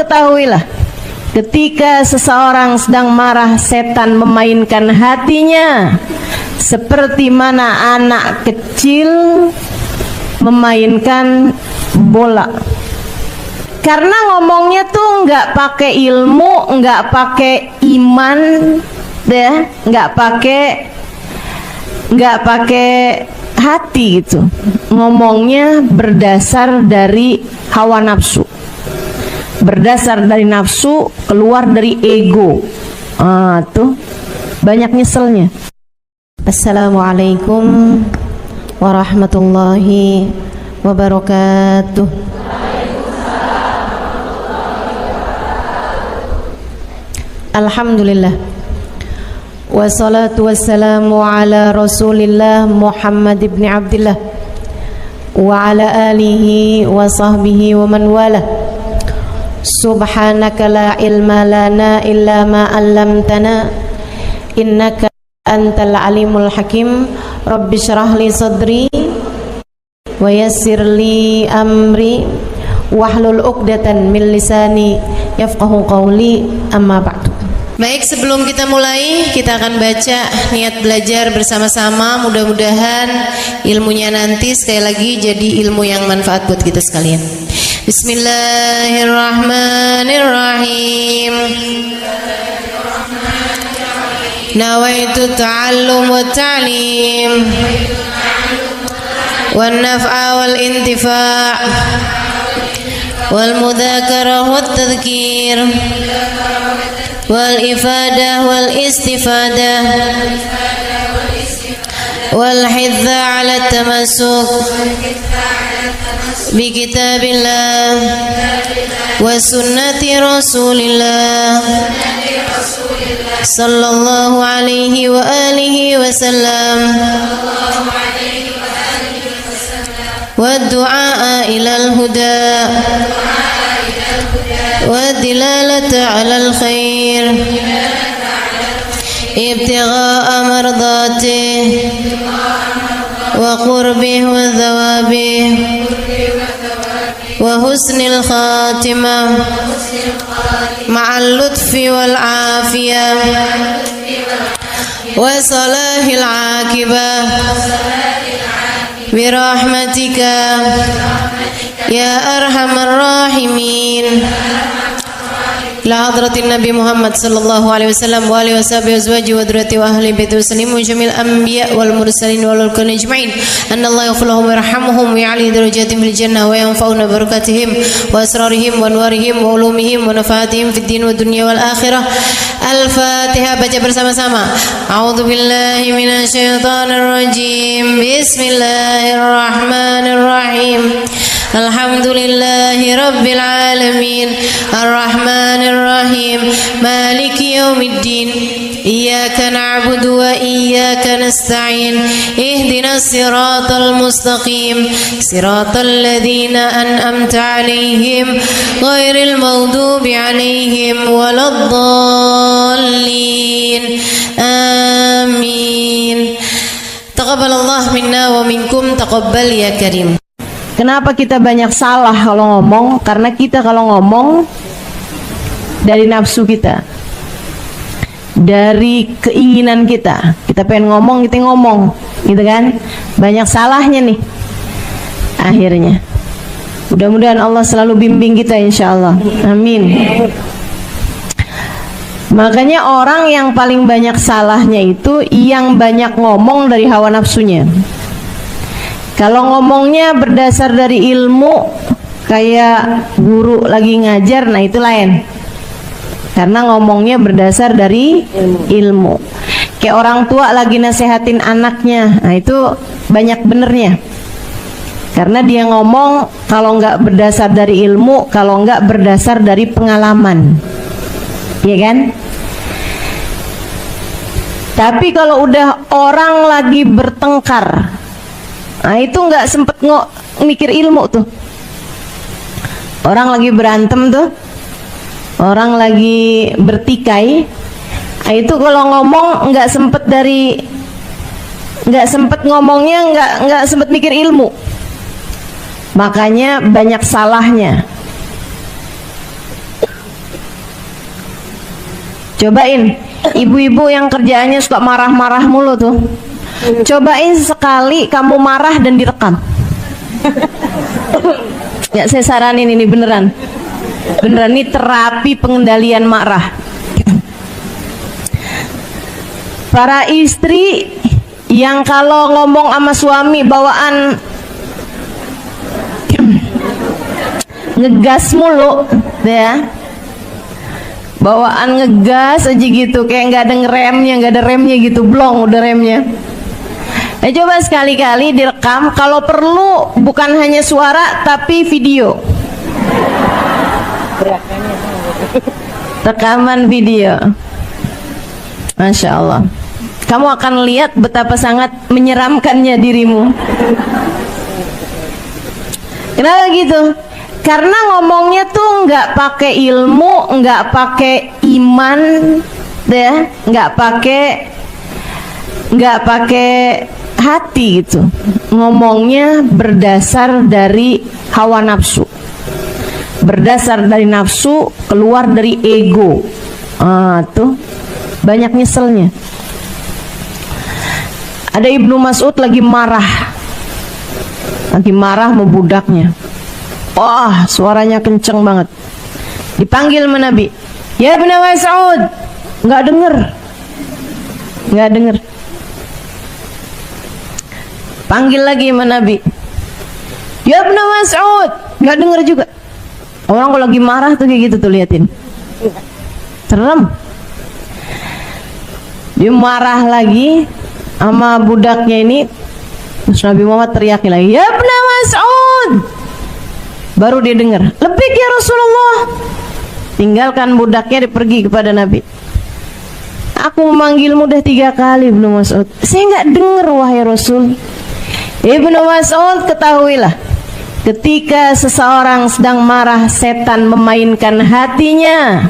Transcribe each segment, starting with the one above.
ketahuilah, ketika seseorang sedang marah, setan memainkan hatinya seperti mana anak kecil memainkan bola. Karena ngomongnya tuh nggak pakai ilmu, nggak pakai iman, deh, nggak pakai hati gitu. Ngomongnya berdasar dari hawa nafsu, berdasar dari nafsu, keluar dari ego. Tuh banyak nyeselnya. Assalamualaikum warahmatullahi wabarakatuh. Alhamdulillah, wassalatu wassalamu ala rasulillah Muhammad ibn Abdillah wa ala alihi wa sahbihi wa man wala. Subhanaka la ilma lana illa ma 'allamtana innaka antal alimul hakim. Rabbi shrah li sadri wa yassir li amri wahlul 'uqdatan min lisani yafqahu qawli, amma ba'du. Baik, sebelum kita mulai, kita akan baca niat belajar bersama-sama. Mudah-mudahan ilmunya nanti sekali lagi jadi ilmu yang manfaat buat kita sekalian. Bismillahirrahmanirrahim. Nawaitu ta'allum wa ta'lim wan naf'a wal intifa' wal mudzakarah wat tadhkir wal ifadah wal istifadah wal hidza ala tamassuk bi kitabillah wa sunnati rasulillah sallallahu alaihi wa alihi wa sallam wa du'a ila al-huda والدلالة على الخير ابتغاء مرضاته وقربه وثوابه وحسن الخاتمة مع اللطف والعافية وصلاح العاقبة برحمتك يا أرحم الراحمين. إلى حضرة النبي محمد صلى الله عليه وسلم وآله وصحبه وأزواجه وذريته وأهل بيته وسلم وجميع الأنبياء والمرسلين والملائكة أجمعين أن الله يغفر لهم ويرحمهم ويعلي درجاتهم في الجنة وينفعنا ببركاتهم وأسرارهم وأنوارهم وعلومهم ونفعاتهم في الدين والدنيا والآخرة. Al-Fatihah, baca bersama-sama. A'udzu billahi minasyaitonir rajim. Bismillahirrahmanirrahim. Alhamdulillahi rabbil alamin. Arrahmanir rahim. Maliki yaumiddin. Iyyaka na'budu wa iyyaka nasta'in. Ihdinas siratal mustaqim. Siratal ladzina an'amta 'alaihim ghairil maghdubi 'alaihim waladdallin. Amin. Taqabbalallah minna wa minkum, taqabbal ya karim. Kenapa kita banyak salah kalau ngomong? Karena kita kalau ngomong dari nafsu kita, dari keinginan kita. Kita pengen ngomong, kita ngomong, gitu kan? Banyak salahnya nih akhirnya. Mudah-mudahan Allah selalu bimbing kita, insya Allah. Amin. Makanya orang yang paling banyak salahnya itu yang banyak ngomong dari hawa nafsunya. Kalau ngomongnya berdasar dari ilmu, kayak guru lagi ngajar, nah itu lain. Karena ngomongnya berdasar dari ilmu. Kayak orang tua lagi nasehatin anaknya, nah itu banyak benernya. Karena dia ngomong kalau nggak berdasar dari ilmu, kalau nggak berdasar dari pengalaman, iya kan? Tapi kalau udah orang lagi bertengkar, nah itu nggak sempet mikir ilmu tuh. Orang lagi berantem tuh, orang lagi bertikai, nah itu kalau ngomong nggak sempet ngomongnya, nggak sempet mikir ilmu. Makanya banyak salahnya. Cobain, ibu-ibu yang kerjaannya suka marah-marah mulu tuh, cobain sekali kamu marah dan direkam. Ya, saya saranin ini beneran ini terapi pengendalian marah. Para istri yang kalau ngomong sama suami bawaan ngegas mulu, ya, bawaan ngegas aja gitu, kayak nggak ada remnya gitu, blong udah remnya. Coba sekali-kali direkam, kalau perlu bukan hanya suara tapi video, rekaman video. Masya Allah, kamu akan lihat betapa sangat menyeramkannya dirimu. Kenapa gitu? Karena ngomongnya tuh nggak pakai ilmu, nggak pakai iman, deh, nggak pakai hati gitu. Ngomongnya berdasar dari hawa nafsu, berdasar dari nafsu, keluar dari ego. Tuh banyak nyeselnya. Ada Ibnu Mas'ud lagi marah sama budaknya. Wah, suaranya kenceng banget. Dipanggil sama Nabi, ya Ibnu Mas'ud, nggak denger. Panggil lagi sama Nabi, ya Ibnu Mas'ud, nggak denger juga. Orang kalau lagi marah tuh kayak gitu tuh, liatin, serem. Dia marah lagi sama budaknya ini. Terus Nabi Muhammad teriakin lagi, ya Ibnu Mas'ud. Baru dia dengar, lebih ya Rasulullah. Tinggalkan budaknya, dia pergi kepada Nabi. Aku memanggilmu udah 3 kali Ibnu Mas'ud, saya nggak dengar wahai Rasul. Ibnu Mas'ud, ketahuilah, ketika seseorang sedang marah, setan memainkan hatinya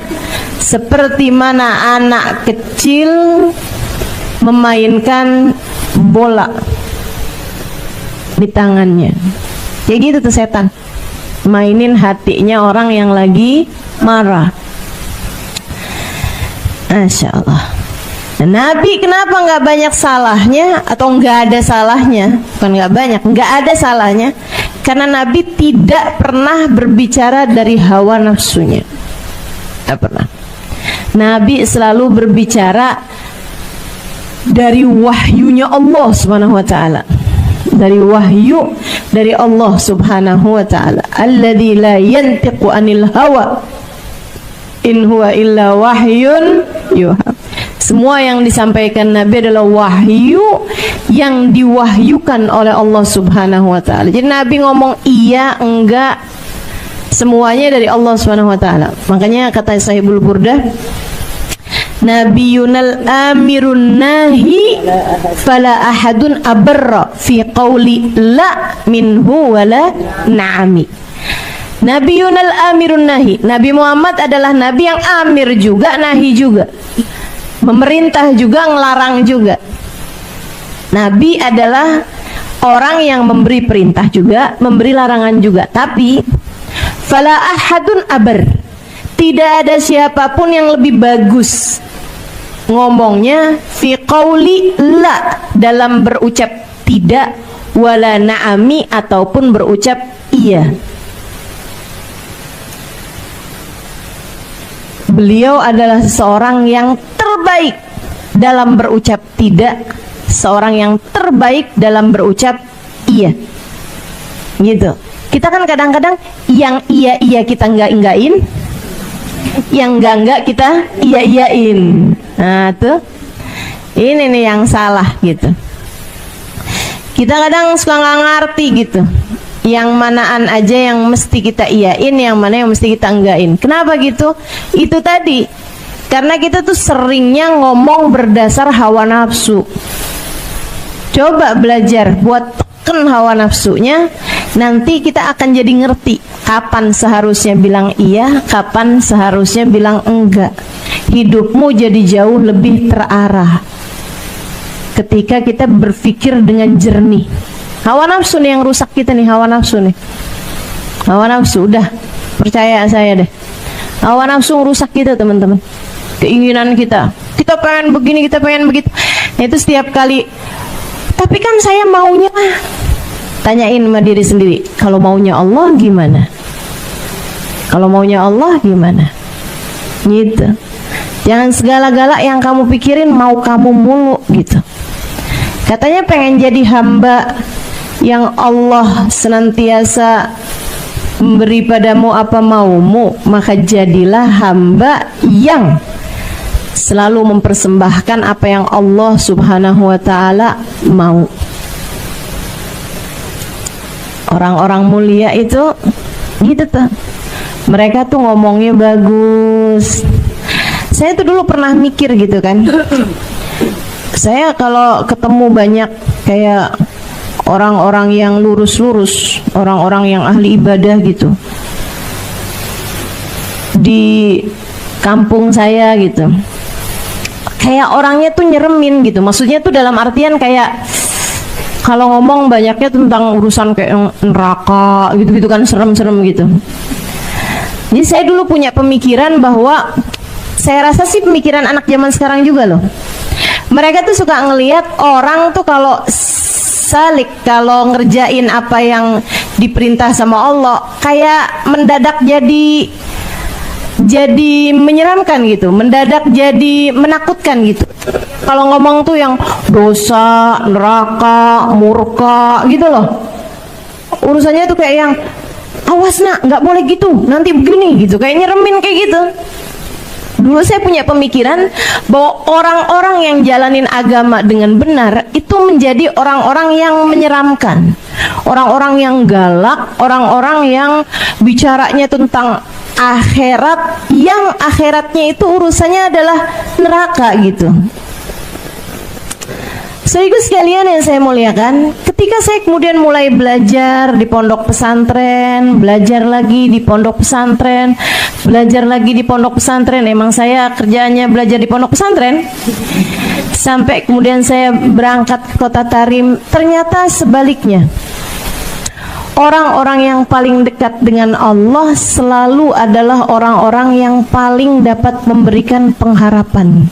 seperti mana anak kecil memainkan bola di tangannya. Kayak gitu tuh setan, mainin hatinya orang yang lagi marah. Masya Allah. Nabi kenapa nggak banyak salahnya atau nggak ada salahnya? Bukan nggak banyak, nggak ada salahnya. Karena Nabi tidak pernah berbicara dari hawa nafsunya. Tidak pernah. Nabi selalu berbicara dari wahyunya Allah Subhanahu wa taala. Dari wahyu dari Allah Subhanahu wa taala. Alladzi la yantiqu anil hawa in huwa illa wahyun yuha. Semua yang disampaikan Nabi adalah wahyu yang diwahyukan oleh Allah Subhanahu wa taala. Jadi Nabi ngomong iya enggak, semuanya dari Allah Subhanahu wa taala. Makanya kata Sahibul Burdah, Nabiyunal amirun nahi fala ahadun abarra fi qawli la minhu wala na'ami. Nabiyunal amirun nahi. Nabi Muhammad adalah nabi yang amir juga, nahi juga. Memerintah juga, ngelarang juga. Nabi adalah orang yang memberi perintah juga, memberi larangan juga. Tapi fala ahadun abar, tidak ada siapapun yang lebih bagus ngomongnya fi qauli la, dalam berucap tidak, wala na'ami, ataupun berucap iya. Beliau adalah seorang yang terbaik dalam berucap tidak, seorang yang terbaik dalam berucap iya. Gitu. Kita kan kadang-kadang yang iya kita enggak-enggakin, yang enggak kita iya-iyain. Nah, tuh. Ini nih yang salah gitu. Kita kadang suka nggak ngerti gitu. Yang manaan aja yang mesti kita iyain, yang mana yang mesti kita enggakin. Kenapa gitu? Itu tadi, karena kita tuh seringnya ngomong berdasar hawa nafsu. Coba belajar buat teken hawa nafsunya, nanti kita akan jadi ngerti kapan seharusnya bilang iya, kapan seharusnya bilang enggak. Hidupmu jadi jauh lebih terarah ketika kita berpikir dengan jernih. Hawa nafsu nih yang rusak kita nih, hawa nafsu nih. Hawa nafsu, udah percaya saya deh. Hawa nafsu rusak kita teman-teman. keinginan kita. Kita pengen begini, kita pengen begitu. Itu setiap kali. Tapi kan saya maunya, tanyain sama diri sendiri, kalau maunya Allah gimana? Kalau maunya Allah gimana? Gitu. Jangan segala-gala yang kamu pikirin mau kamu mulu gitu. Katanya pengen jadi hamba yang Allah senantiasa memberi padamu apa maumu, maka jadilah hamba yang selalu mempersembahkan apa yang Allah Subhanahu wa ta'ala mau. Orang-orang mulia itu gitu tuh. Mereka tuh ngomongnya bagus. Saya tuh dulu pernah mikir gitu kan. Saya kalau ketemu banyak kayak orang-orang yang lurus-lurus, orang-orang yang ahli ibadah gitu di kampung saya gitu, kayak orangnya tuh nyeremin gitu. Maksudnya tuh dalam artian kayak kalau ngomong banyaknya tentang urusan kayak neraka gitu-gitu kan, serem-serem gitu. Jadi saya dulu punya pemikiran bahwa, saya rasa sih pemikiran anak zaman sekarang juga loh, mereka tuh suka ngelihat orang tuh kalau salik, kalau ngerjain apa yang diperintah sama Allah, kayak mendadak jadi menyeramkan gitu, mendadak jadi menakutkan gitu. Kalau ngomong tuh yang dosa, neraka, murka gitu loh. Urusannya tuh kayak yang awas nak, nggak boleh gitu, nanti begini gitu, kayak nyeremin kayak gitu. Dulu saya punya pemikiran bahwa orang-orang yang jalanin agama dengan benar itu menjadi orang-orang yang menyeramkan, orang-orang yang galak, orang-orang yang bicaranya tentang akhirat, yang akhiratnya itu urusannya adalah neraka gitu. Saudaraku sekalian yang saya muliakan, ketika saya kemudian mulai belajar di pondok pesantren, belajar lagi di pondok pesantren, belajar lagi di pondok pesantren, emang saya kerjaannya belajar di pondok pesantren, sampai kemudian saya berangkat ke kota Tarim. Ternyata sebaliknya, orang-orang yang paling dekat dengan Allah selalu adalah orang-orang yang paling dapat memberikan pengharapan.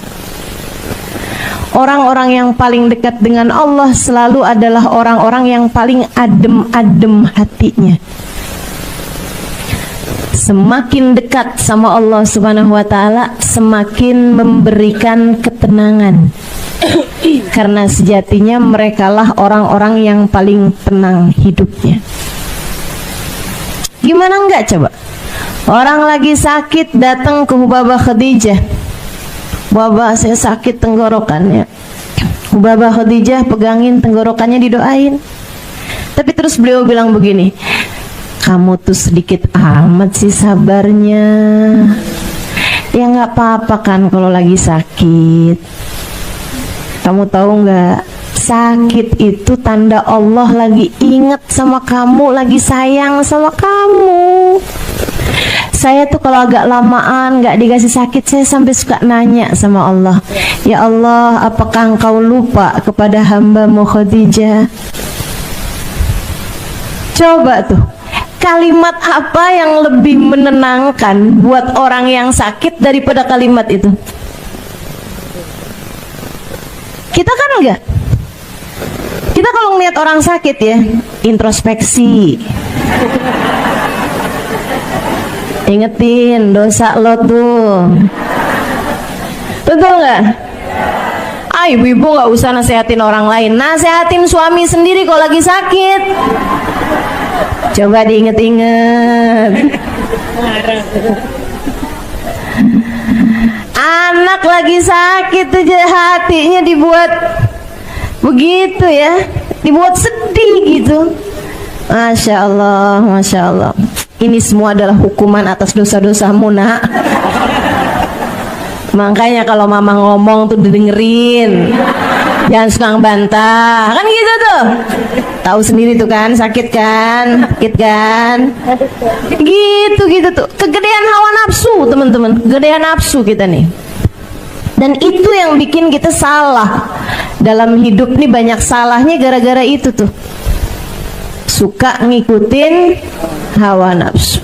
Orang-orang yang paling dekat dengan Allah selalu adalah orang-orang yang paling adem-adem hatinya. Semakin dekat sama Allah Subhanahu wa ta'ala, semakin memberikan ketenangan. Karena sejatinya merekalah orang-orang yang paling tenang hidupnya. Gimana enggak coba? Orang lagi sakit datang ke Hubabah Khadijah, Baba saya sakit tenggorokannya. Hubabah Khadijah pegangin tenggorokannya, didoain. Tapi terus beliau bilang begini, kamu tuh sedikit amat sih sabarnya. Ya nggak apa-apa kan kalau lagi sakit. Kamu tahu nggak, sakit itu tanda Allah lagi inget sama kamu, lagi sayang sama kamu. Saya tuh kalau agak lamaan nggak dikasih sakit, saya sampai suka nanya sama Allah, ya Allah, apakah engkau lupa kepada hamba-Mu Khadijah? Coba tuh, kalimat apa yang lebih menenangkan buat orang yang sakit daripada kalimat itu? Kita kan enggak. Kita kalau ngeliat orang sakit ya, introspeksi. Ingetin dosa lo tuh. Betul nggak? Ibu-ibu nggak usah nasehatin orang lain, nasehatin suami sendiri kalau lagi sakit. Coba diinget-inget. Anak lagi sakit aja hatinya dibuat begitu ya, dibuat sedih gitu. Masya Allah, Masya Allah. Ini semua adalah hukuman atas dosa-dosamu, nak. Makanya kalau mama ngomong tuh didengerin, jangan suka ngebantah, kan gitu tuh. Tahu sendiri tuh kan, sakit kan, gitu tuh. Kegedean hawa nafsu, teman-teman, kegedean nafsu kita nih. Dan itu yang bikin kita salah dalam hidup nih, banyak salahnya gara-gara itu tuh. Suka ngikutin hawa nafsu.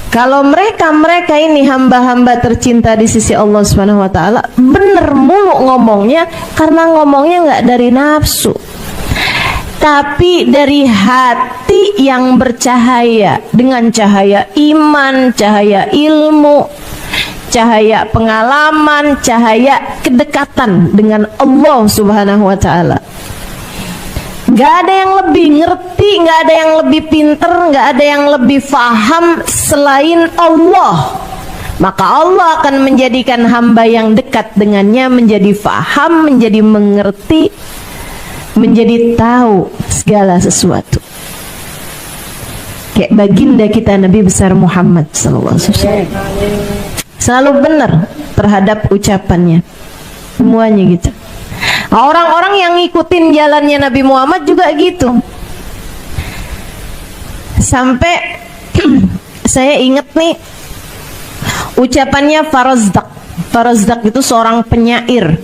Kalau mereka ini hamba-hamba tercinta di sisi Allah Subhanahu wa taala, bener mulu ngomongnya, karena ngomongnya nggak dari nafsu, tapi dari hati yang bercahaya dengan cahaya iman, cahaya ilmu, cahaya pengalaman, cahaya kedekatan dengan Allah Subhanahu wa taala. Gak ada yang lebih ngerti, gak ada yang lebih pinter, gak ada yang lebih faham selain Allah. Maka Allah akan menjadikan hamba yang dekat dengannya menjadi faham, menjadi mengerti, menjadi tahu segala sesuatu. Kayak baginda kita Nabi besar Muhammad SAW, selalu benar terhadap ucapannya, semuanya gitu. Orang-orang yang ngikutin jalannya Nabi Muhammad juga gitu. Sampai saya ingat nih ucapannya Farazdak. Farazdak itu seorang penyair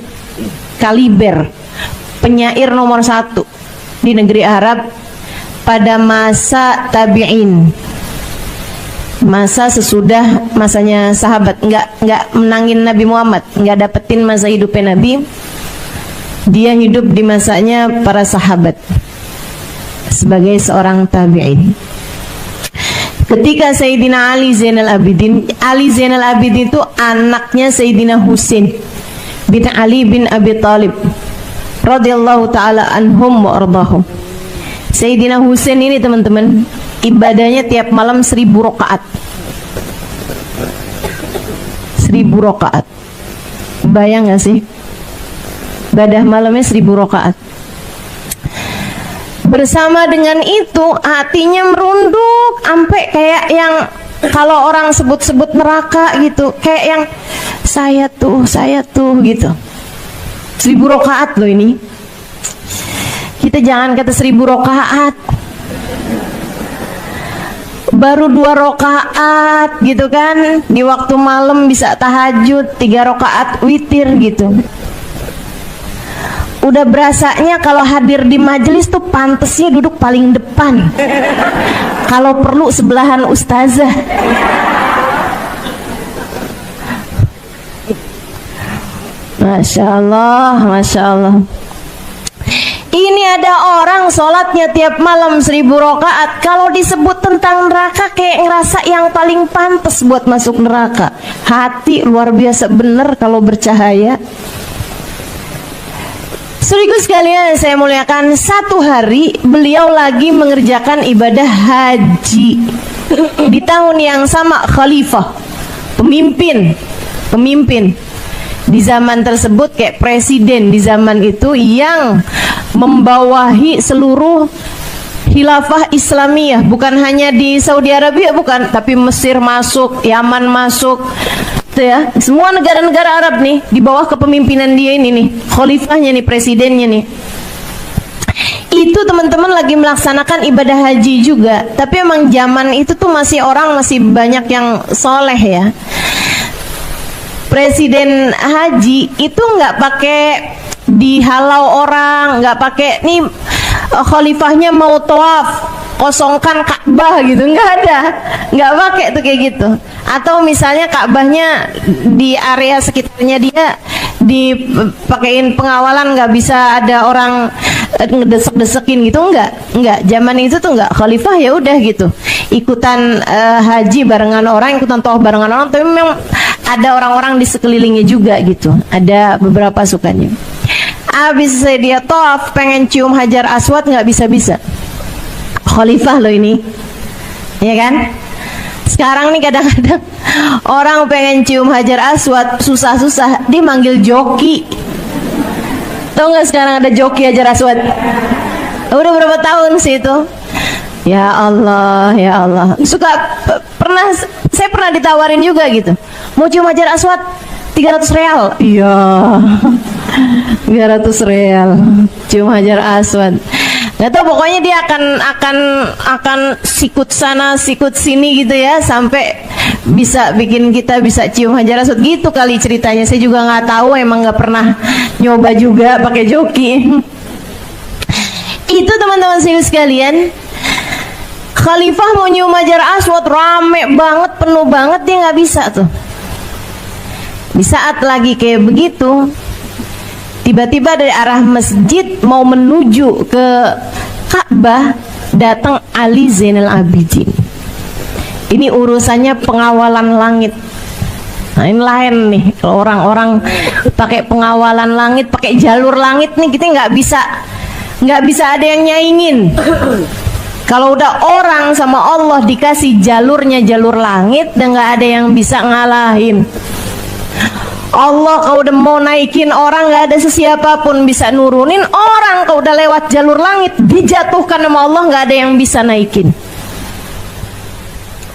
kaliber, penyair nomor 1 di negeri Arab pada masa tabi'in, masa sesudah masanya sahabat. Nggak menangin Nabi Muhammad, nggak dapetin masa hidupnya Nabi. Dia hidup di masanya para sahabat sebagai seorang tabi'in. Ketika Sayyidina Ali Zainal Abidin, Ali Zainal Abidin itu anaknya Sayyidina Husain bin Ali bin Abi Thalib radhiyallahu taala anhum wa ardahum. Sayyidina Husain ini teman-teman, ibadahnya tiap malam 1000 rakaat. 1000 rakaat. Bayang gak sih? Ibadah malamnya 1000 rakaat. Bersama dengan itu hatinya merunduk sampai kayak yang kalau orang sebut-sebut neraka gitu, kayak yang saya tuh gitu. 1000 rakaat loh ini. Kita jangan kata 1000 rakaat, baru 2 rakaat gitu kan, di waktu malam bisa tahajud, 3 rakaat witir gitu. Udah berasanya kalau hadir di majelis tuh pantesnya duduk paling depan, kalau perlu sebelahan ustazah. Masya Allah, Masya Allah. Ini ada orang sholatnya tiap malam 1000 rakaat, kalau disebut tentang neraka kayak ngerasa yang paling pantas buat masuk neraka. Hati luar biasa bener kalau bercahaya. Saudaraku sekalian saya muliakan, satu hari beliau lagi mengerjakan ibadah haji di tahun yang sama. Khalifah, pemimpin di zaman tersebut, kayak presiden di zaman itu yang membawahi seluruh khilafah Islamiyah, bukan hanya di Saudi Arabia, bukan, tapi Mesir masuk, Yaman masuk, ya, semua negara-negara Arab nih di bawah kepemimpinan dia ini nih, khalifahnya nih, presidennya nih. Itu teman-teman lagi melaksanakan ibadah haji juga, tapi emang zaman itu tuh masih banyak yang soleh ya. Presiden haji itu nggak pakai dihalau orang, nggak pakai nih khalifahnya mau tawaf kosongkan Ka'bah gitu, nggak pakai tuh kayak gitu. Atau misalnya Ka'bahnya di area sekitarnya dia dipakein pengawalan, nggak bisa ada orang ngedesek-desekin gitu, nggak. Zaman itu tuh nggak, khalifah ya udah gitu, ikutan haji barengan orang, ikutan tawaf barengan orang, tapi memang ada orang-orang di sekelilingnya juga gitu, ada beberapa sukanya. Abis dia tawaf pengen cium Hajar Aswad nggak bisa-bisa, khalifah loh ini, ya kan? Sekarang nih kadang-kadang orang pengen cium Hajar Aswad susah-susah dia manggil joki. Tahu nggak sekarang ada joki Hajar Aswad? Udah berapa tahun sih itu? Ya Allah, ya Allah. Saya pernah ditawarin juga gitu, mau cium Hajar Aswad 300 real. Iya, 300 real cium Hajar Aswad. Nggak tahu, pokoknya dia akan sikut sana sikut sini gitu ya, sampai bisa bikin kita bisa cium Hajar Aswad gitu kali ceritanya. Saya juga nggak tahu, emang nggak pernah nyoba juga pakai joki. Itu teman-teman sekalian, Khalifah mau nyium Hajar Aswad, rame banget, penuh banget, dia nggak bisa tuh. Di saat lagi kayak begitu, tiba-tiba dari arah masjid mau menuju ke Ka'bah datang Ali Zainal Abidin. Ini urusannya pengawalan langit. Nah, ini lain nih, kalau orang-orang pakai pengawalan langit, pakai jalur langit nih, kita nggak bisa ada yang nyaingin. Kalau udah orang sama Allah dikasih jalurnya jalur langit, dan nggak ada yang bisa ngalahin. Allah kalau udah mau naikin orang, nggak ada sesiapa pun bisa nurunin orang. Kalau udah lewat jalur langit, dijatuhkan sama Allah, nggak ada yang bisa naikin.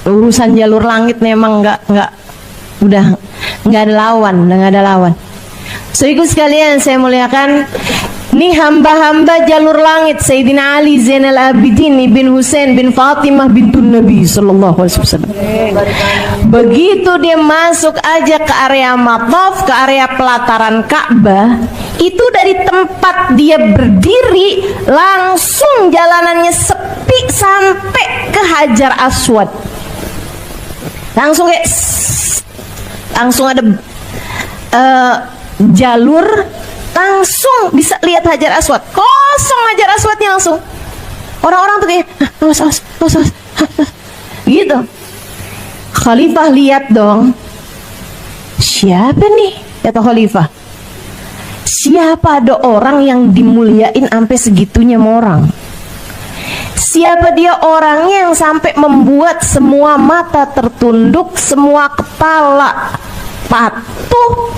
Urusan jalur langit memang udah nggak ada lawan. So ikut sekalian saya muliakan, ini hamba-hamba jalur langit Sayyidina Ali Zainal Abidin bin Husain bin Fatimah bintun Nabi sallallahu alaihi wasallam. Begitu dia masuk aja ke area Mataf, ke area pelataran Ka'bah, itu dari tempat dia berdiri langsung jalanannya sepi sampai ke Hajar Aswad. Langsung ada jalur, langsung bisa lihat Hajar Aswad, kosong Hajar Aswadnya langsung. Orang-orang tuh kayak awas gitu. Khalifah lihat dong, siapa nih, kata Khalifah, siapa ada orang yang dimuliain sampai segitunya sama orang? Siapa dia orangnya yang sampai membuat semua mata tertunduk, semua kepala patuh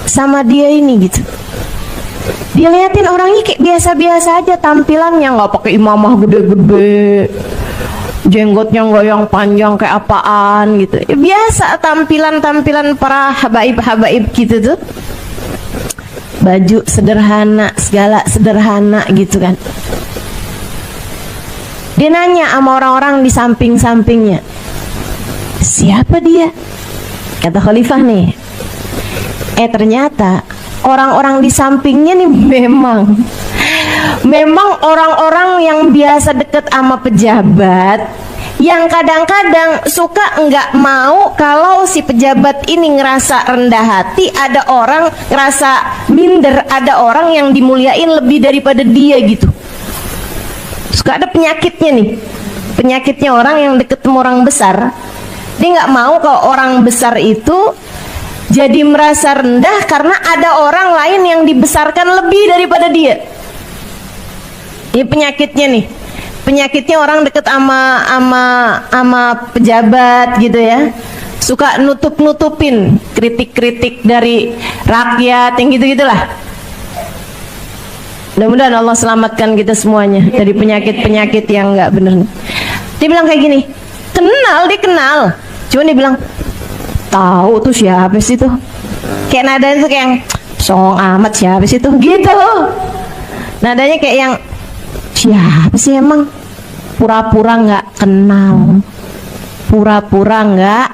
sama dia ini gitu. Dia liatin orangnya kayak biasa-biasa aja tampilannya, nggak pakai imamah gede-gede, jenggotnya nggak yang panjang kayak apaan gitu. Ya, biasa tampilan para habaib-habaib gitu tuh. Baju sederhana, segala sederhana gitu kan. Dia nanya sama orang-orang di samping-sampingnya, siapa dia? Kata Khalifah nih, ternyata orang-orang di sampingnya nih memang orang-orang yang biasa deket sama pejabat, yang kadang-kadang suka nggak mau kalau si pejabat ini ngerasa rendah hati, ada orang ngerasa minder, ada orang yang dimuliain lebih daripada dia gitu. Suka ada penyakitnya nih, penyakitnya orang yang deket sama orang besar. Dia nggak mau kalau orang besar itu jadi merasa rendah karena ada orang lain yang dibesarkan lebih daripada dia. Ini penyakitnya nih, penyakitnya orang deket sama pejabat gitu ya. Suka nutupin kritik-kritik dari rakyat yang gitu-gitulah. Mudah-mudahan Allah selamatkan kita semuanya dari penyakit-penyakit yang nggak bener. Dia bilang kayak gini, dia kenal. Cuma dia bilang, tahu tuh siapa sih tuh? Kayak nadanya tuh kayak yang songong amat, siapa sih tuh? Gitu. Nadanya kayak yang siapa sih emang? Pura-pura nggak kenal. Pura-pura nggak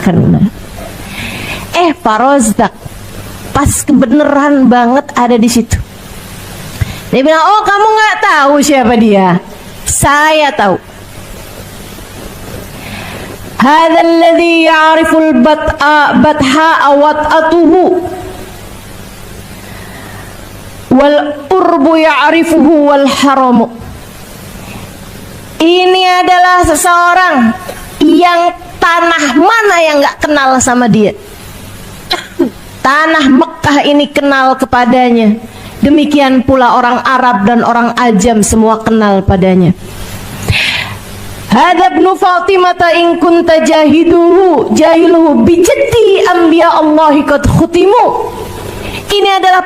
kenal. Pak Rozdak pas kebenaran banget ada di situ. Dia bilang, oh kamu nggak tahu siapa dia? Saya tahu. Hadzal ladzi ya'riful batha'a wat'atuhu wal urbu ya'rifuhu wal haramu. Ini adalah seseorang yang tanah mana yang nggak kenal sama dia. Tanah Mekah ini kenal kepadanya. Demikian pula orang Arab dan orang Ajam semua kenal padanya. Hadza ibnu Fatimah in kunta jahiluhu bi jaddi anbiya Allah qad khutimu. Ini adalah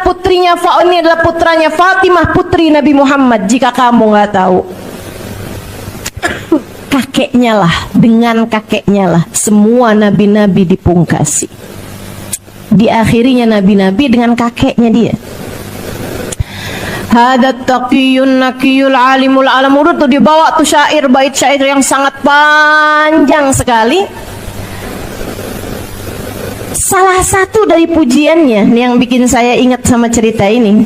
putranya Fatimah, putri Nabi Muhammad. Jika kamu nggak tahu, dengan kakeknya lah semua nabi-nabi dipungkasi. Diakhirinya nabi-nabi dengan kakeknya dia. Hadat taqiyun nakiyul alimul alamur, tuh dibawa tuh bait syair yang sangat panjang sekali. Salah satu dari pujiannya yang bikin saya ingat sama cerita ini,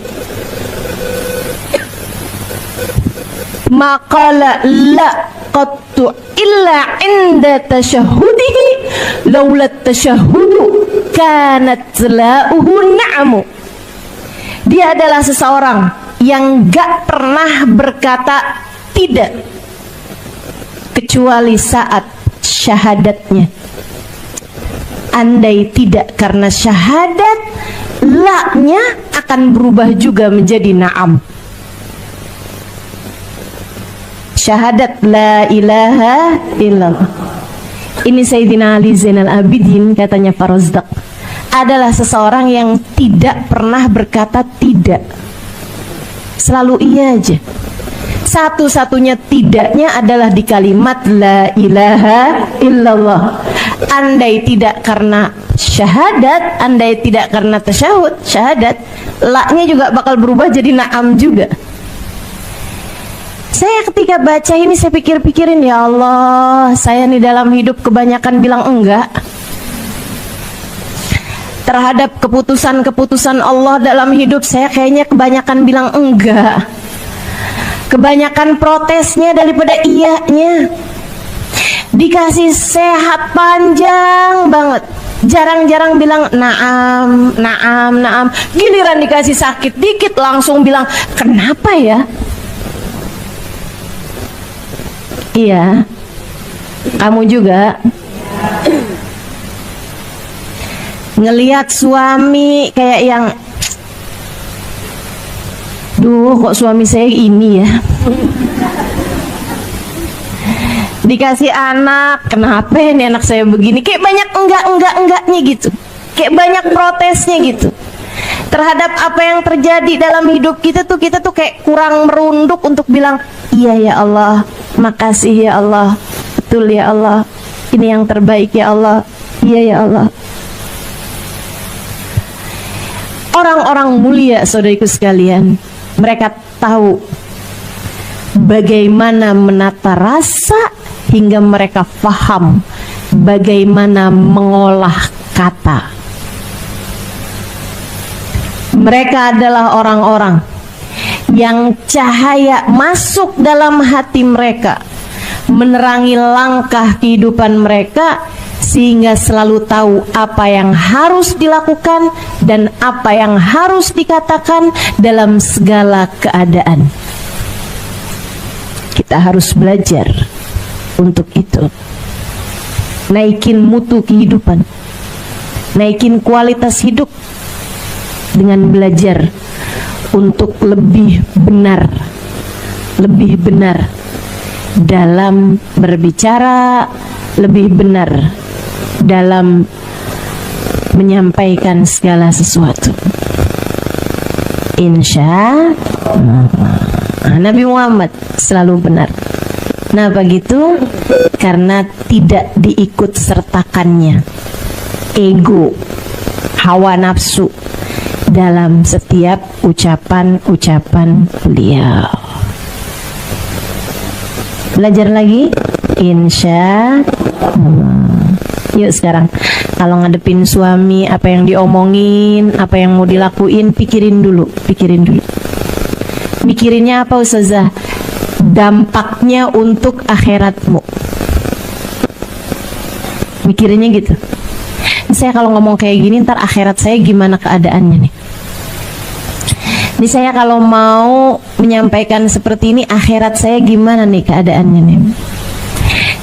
maqala la qattu illa inda tasyahudihi laula tasyahudu kanat la'uhu na'amu. Dia adalah seseorang yang gak pernah berkata tidak kecuali saat syahadatnya. Andai tidak karena syahadat, la-nya akan berubah juga menjadi na'am. Syahadat la ilaha illallah. Ini Sayyidina Ali Zainal Abidin, katanya Farazdaq, adalah seseorang yang tidak pernah berkata tidak. Selalu iya aja. Satu-satunya tidaknya adalah di kalimat la ilaha illallah. Andai tidak karena syahadat, andai tidak karena tasyahud, syahadat, la-nya juga bakal berubah jadi na'am juga. Saya ketika baca ini saya pikir-pikirin, ya Allah, saya nih dalam hidup kebanyakan bilang enggak terhadap keputusan-keputusan Allah dalam hidup. Saya kayaknya kebanyakan bilang enggak, kebanyakan protesnya daripada iyanya. Dikasih sehat panjang banget, jarang-jarang bilang naam, naam, naam. Giliran dikasih sakit dikit langsung bilang kenapa ya? Iya, kamu juga ngelihat suami kayak yang, duh kok suami saya ini ya. Dikasih anak, kenapa ini anak saya begini? Kayak banyak enggaknya gitu, kayak banyak protesnya gitu terhadap apa yang terjadi dalam hidup kita tuh kayak kurang merunduk untuk bilang iya ya Allah, makasih ya Allah, betul ya Allah, ini yang terbaik ya Allah, iya ya Allah. Orang-orang mulia, saudariku sekalian, mereka tahu bagaimana menata rasa hingga mereka faham bagaimana mengolah kata. Mereka adalah orang-orang yang cahaya masuk dalam hati mereka, menerangi langkah kehidupan mereka, sehingga selalu tahu apa yang harus dilakukan dan apa yang harus dikatakan dalam segala keadaan. Kita harus belajar untuk itu. Naikin mutu kehidupan, naikin kualitas hidup dengan belajar untuk lebih benar dalam berbicara, lebih benar dalam menyampaikan segala sesuatu. Insya Allah Nabi Muhammad selalu benar. Kenapa gitu? Karena tidak diikut sertakannya ego, hawa nafsu dalam setiap ucapan-ucapan beliau. Belajar lagi, insya Allah. Yuk sekarang, kalau ngadepin suami, apa yang diomongin, apa yang mau dilakuin, pikirin dulu. Mikirinnya apa Ustazah? Dampaknya untuk akhiratmu. Mikirinnya gitu. Saya kalau ngomong kayak gini, ntar akhirat saya gimana keadaannya nih? Ini saya kalau mau menyampaikan seperti ini, akhirat saya gimana nih keadaannya nih?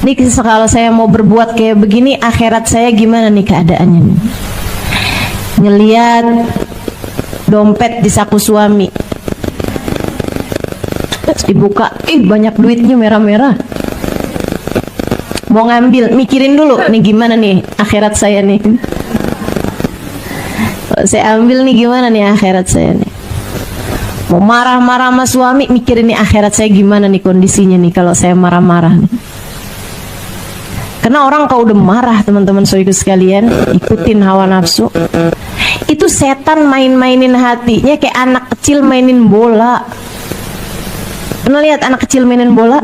Ini kalau saya mau berbuat kayak begini, akhirat saya gimana nih keadaannya nih? Ngeliat dompet di saku suami, dibuka, banyak duitnya merah-merah. Mau ngambil, mikirin dulu, nih gimana nih akhirat saya nih? Kalau saya ambil nih gimana nih akhirat saya nih? Mau marah-marah sama suami, mikirin nih akhirat saya gimana nih kondisinya nih kalau saya marah-marah nih. Karena orang kalau udah marah, teman-teman saudaraku sekalian, ikutin hawa nafsu. Itu setan main-mainin hatinya kayak anak kecil mainin bola. Pernah lihat anak kecil mainin bola?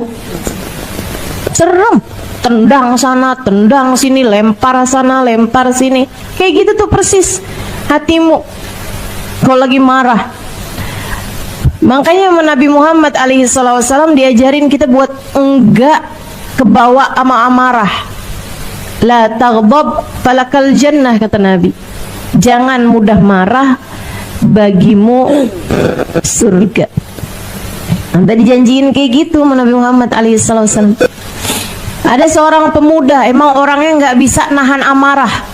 Serem. Tendang sana, tendang sini, lempar sana, lempar sini. Kayak gitu tuh persis hatimu kalau lagi marah. Makanya Nabi Muhammad alaihi wasallam diajarin kita buat enggak kebawa sama amarah. La taghdab falakal jannah, kata Nabi. Jangan mudah marah, bagimu surga. Nanti dijanjiin kayak gitu sama Nabi Muhammad alaihi wasallam. Ada seorang pemuda, emang orangnya nggak bisa nahan amarah.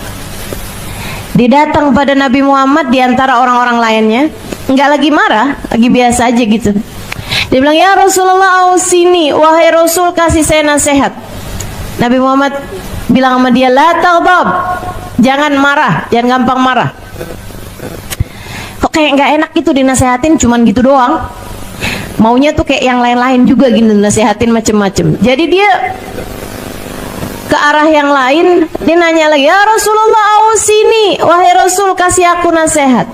Dia datang pada Nabi Muhammad di antara orang-orang lainnya, nggak lagi marah, lagi biasa aja gitu. Dia bilang, ya Rasulullah, ausini, wahai Rasul, kasih saya nasihat. Nabi Muhammad bilang sama dia, la taghdab, jangan marah, jangan gampang marah. Kok kayak nggak enak gitu dinasehatin, cuman gitu doang. Maunya tuh kayak yang lain-lain juga gitu, nasihatin macem-macem. Jadi dia ke arah yang lain, dia nanya lagi, ya Rasulullah, ausini, wahai Rasul, kasih aku nasihat.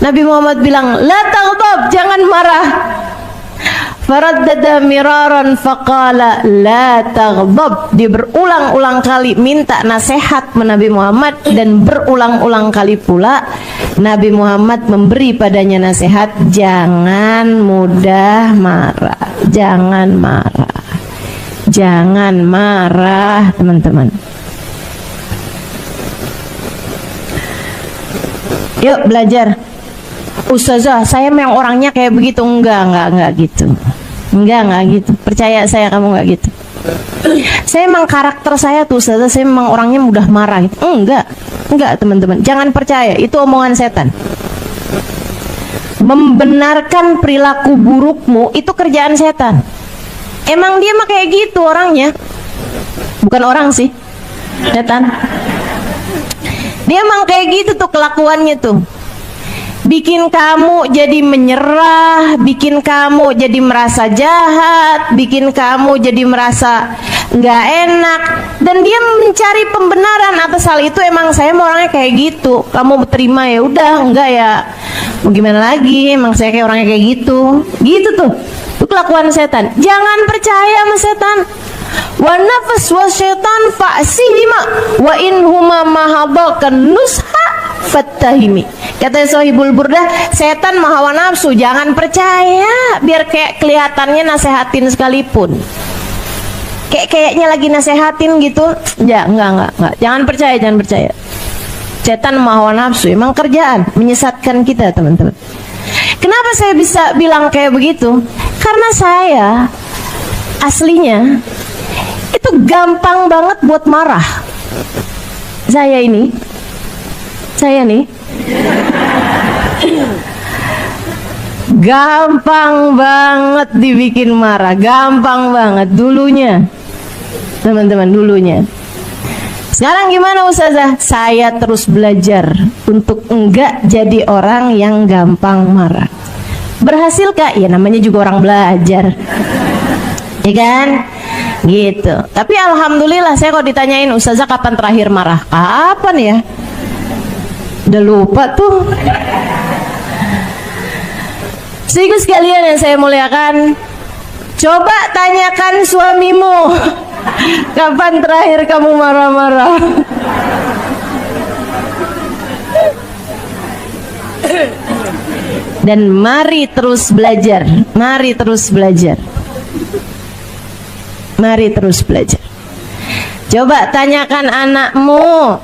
Nabi Muhammad bilang, la taghdab, jangan marah. Faraddada miraran faqala la taghdab. Dia berulang-ulang kali minta nasihat Nabi Muhammad, dan berulang-ulang kali pula Nabi Muhammad memberi padanya nasihat, jangan mudah marah, jangan marah, jangan marah, teman-teman. Yuk belajar. Ustazah, saya memang orangnya kayak begitu. Enggak gitu. Enggak gitu. Percaya saya, kamu enggak gitu. Saya memang karakter saya tuh, Ustazah, saya memang orangnya mudah marah gitu. Enggak teman-teman. Jangan percaya, itu omongan setan. Membenarkan perilaku burukmu itu kerjaan setan. Emang dia mah kayak gitu orangnya. Bukan orang sih, setan. Dia emang kayak gitu tuh kelakuannya tuh. Bikin kamu jadi menyerah, bikin kamu jadi merasa jahat, bikin kamu jadi merasa nggak enak, dan dia mencari pembenaran atas hal itu. Emang saya mau orangnya kayak gitu, kamu terima ya udah, enggak ya mau gimana lagi, emang saya kayak orangnya kayak gitu. Gitu tuh, itu kelakuan setan. Jangan percaya sama setan. Wa nafas wa syaitan fa'sihima wa in huma mahadakan nusha fattahimi. Kata Sohibul Burdah, setan maha hawa nafsu, jangan percaya, biar kayak kelihatannya nasehatin sekalipun. Kayaknya lagi nasehatin gitu. Ya, enggak. Jangan percaya. Setan maha hawa nafsu, emang kerjaan menyesatkan kita, teman-teman. Kenapa saya bisa bilang kayak begitu? Karena saya aslinya itu gampang banget buat marah. Saya nih gampang banget dibikin marah, gampang banget dulunya, teman-teman, dulunya. Sekarang gimana Ustazah? Saya terus belajar untuk enggak jadi orang yang gampang marah. Berhasil Kak? Ya namanya juga orang belajar, ya kan? Gitu. Tapi alhamdulillah saya kok ditanyain, Ustazah kapan terakhir marah? Kapan ya? Udah lupa tuh. Sehingga sekalian yang saya muliakan, coba tanyakan suamimu, kapan terakhir kamu marah-marah? Dan mari terus belajar. Mari terus belajar. Coba tanyakan anakmu,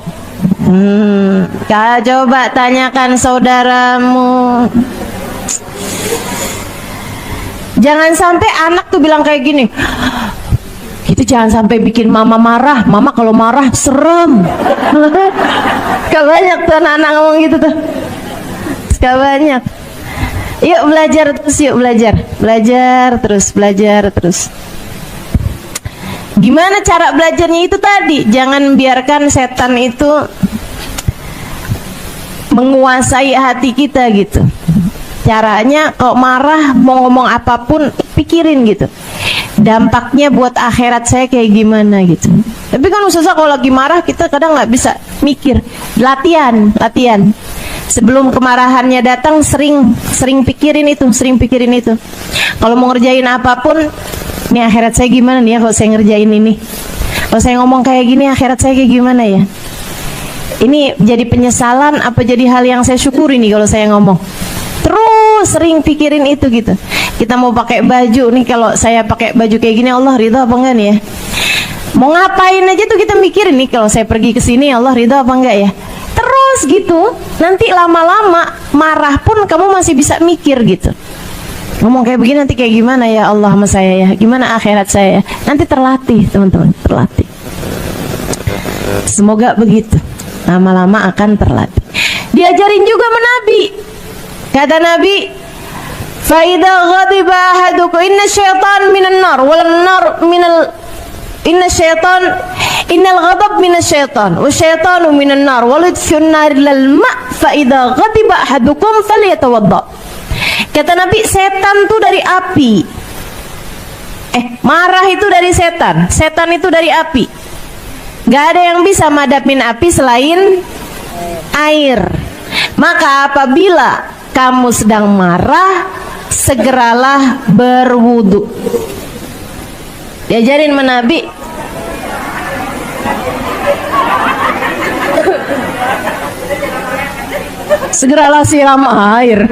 coba tanyakan saudaramu. Jangan sampai anak tuh bilang kayak gini, itu jangan sampai bikin mama marah. Mama kalau marah serem. Gak banyak tuh anak-anak ngomong gitu tuh. Gak banyak. Yuk belajar terus, yuk belajar terus. Gimana cara belajarnya itu tadi? Jangan biarkan setan itu menguasai hati kita gitu. Caranya kalau marah, mau ngomong apapun, pikirin gitu, dampaknya buat akhirat saya kayak gimana gitu. Tapi kan Ustazah kalau lagi marah kita kadang nggak bisa mikir. Latihan. Sebelum kemarahannya datang, sering pikirin itu. Kalau mau ngerjain apapun, nih akhirat saya gimana nih ya kalau saya ngerjain ini. Kalau saya ngomong kayak gini, akhirat saya kayak gimana ya? Ini jadi penyesalan apa jadi hal yang saya syukuri nih kalau saya ngomong? terus sering pikirin itu gitu. Kita mau pakai baju nih, kalau saya pakai baju kayak gini Allah ridho apa enggak nih ya? Mau ngapain aja tuh kita mikirin nih, kalau saya pergi ke sini Allah ridho apa enggak ya? Terus gitu. Nanti lama-lama marah pun kamu masih bisa mikir gitu. Ngomong kayak begini nanti kayak gimana ya Allah sama saya ya? Gimana akhirat saya? Nanti terlatih teman-teman, terlatih. Semoga begitu. Lama-lama akan terlatih. Diajarin juga sama Nabi. Kata Nabi, fa idza ghadiba ahadukum inna syaitan minan nar wal nar minal inna syaitan innal ghadab minas syaitan wa syaitanu minan nar wal idfun nar lal ma fa idza ghadiba ahadukum falyatawadda. Kata Nabi, setan tuh dari api. Marah itu dari setan. Setan itu dari api. Gak ada yang bisa madapin api selain air. Maka apabila kamu sedang marah, segeralah berwudu. Diajarin sama Nabi. Segeralah siram air.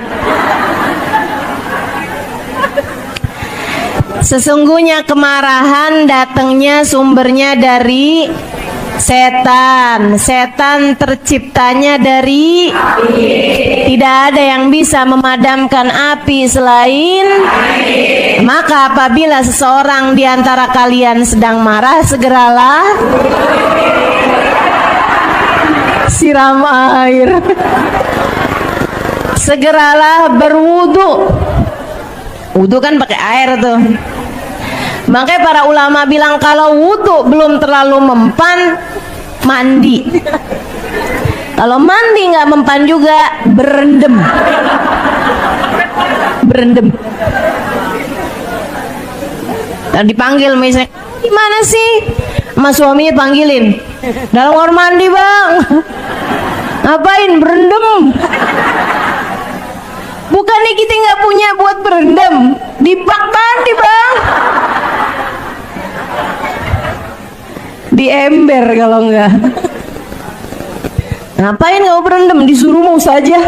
Sesungguhnya kemarahan datangnya sumbernya dari setan. Setan terciptanya dari api. Tidak ada yang bisa memadamkan api selain api. Maka apabila seseorang di antara kalian sedang marah, segeralah siram air. Segeralah berwudu. Wudu kan pakai air tuh. Makanya para ulama bilang kalau wudu belum terlalu mempan, mandi. Kalau mandi nggak mempan juga, berendam. Berendam. Dan dipanggil misalnya, gimana sih? Mas suaminya panggilin. Dalam kamar mandi bang. Ngapain berendam? Bukannya kita nggak punya buat berendam, di bak mandi bang. Di ember kalau enggak. Ngapain kau berendam? Disuruh mau saja.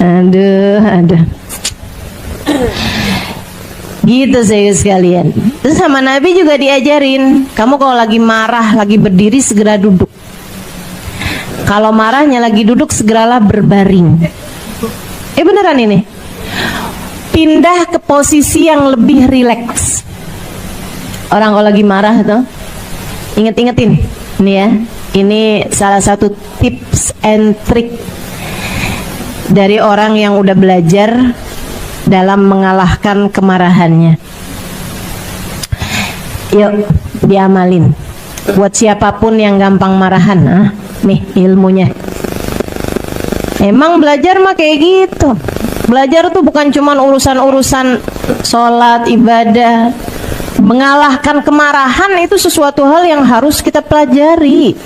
Aduh. Gitu saya sekalian. Terus sama Nabi juga diajarin, kamu kalau lagi marah, lagi berdiri segera duduk. Kalau marahnya lagi duduk, segeralah berbaring. Beneran ini. Pindah ke posisi yang lebih rileks. Orang kalau lagi marah tuh, inget-ingetin. Ini ya, ini salah satu tips and trick dari orang yang udah belajar dalam mengalahkan kemarahannya. Yuk, diamalin. Buat siapapun yang gampang marahan, nih ilmunya. Emang belajar mah kayak gitu. Belajar tuh bukan cuma urusan-urusan sholat, ibadah. Mengalahkan kemarahan itu sesuatu hal yang harus kita pelajari.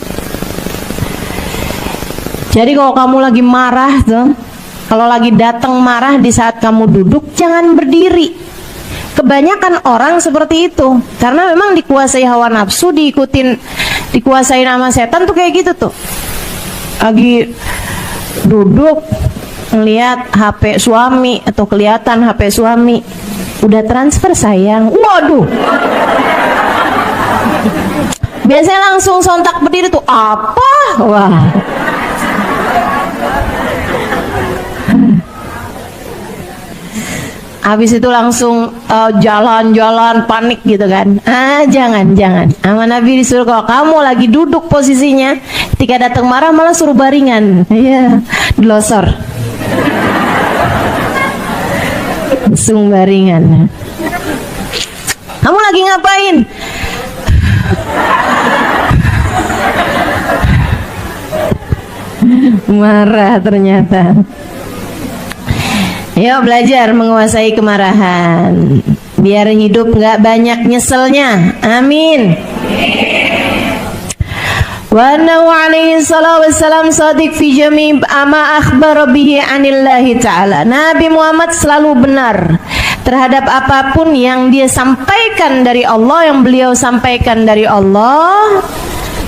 Jadi kalau kamu lagi marah tuh, kalau lagi datang marah di saat kamu duduk, jangan berdiri. Kebanyakan orang seperti itu, karena memang dikuasai hawa nafsu, dikuasai nama setan tuh kayak gitu tuh. Lagi duduk ngelihat HP suami atau kelihatan HP suami, udah transfer sayang, waduh. Biasanya langsung sontak berdiri tuh, apa? Wah. Habis itu langsung jalan-jalan panik gitu kan. Jangan. Sama Nabi disuruh kalau kamu lagi duduk posisinya, ketika datang marah malah suruh baringan. Iya, dilosor. Langsung baringan. Kamu lagi ngapain? Marah ternyata. Yuk belajar menguasai kemarahan, biar hidup nggak banyak nyeselnya. Amin. Wa annahu alaihi salatu wassalam shadiq fi jami' ma akhbara bihi anillahi ta'ala. Nabi Muhammad selalu benar terhadap apapun yang dia sampaikan dari Allah, yang beliau sampaikan dari Allah,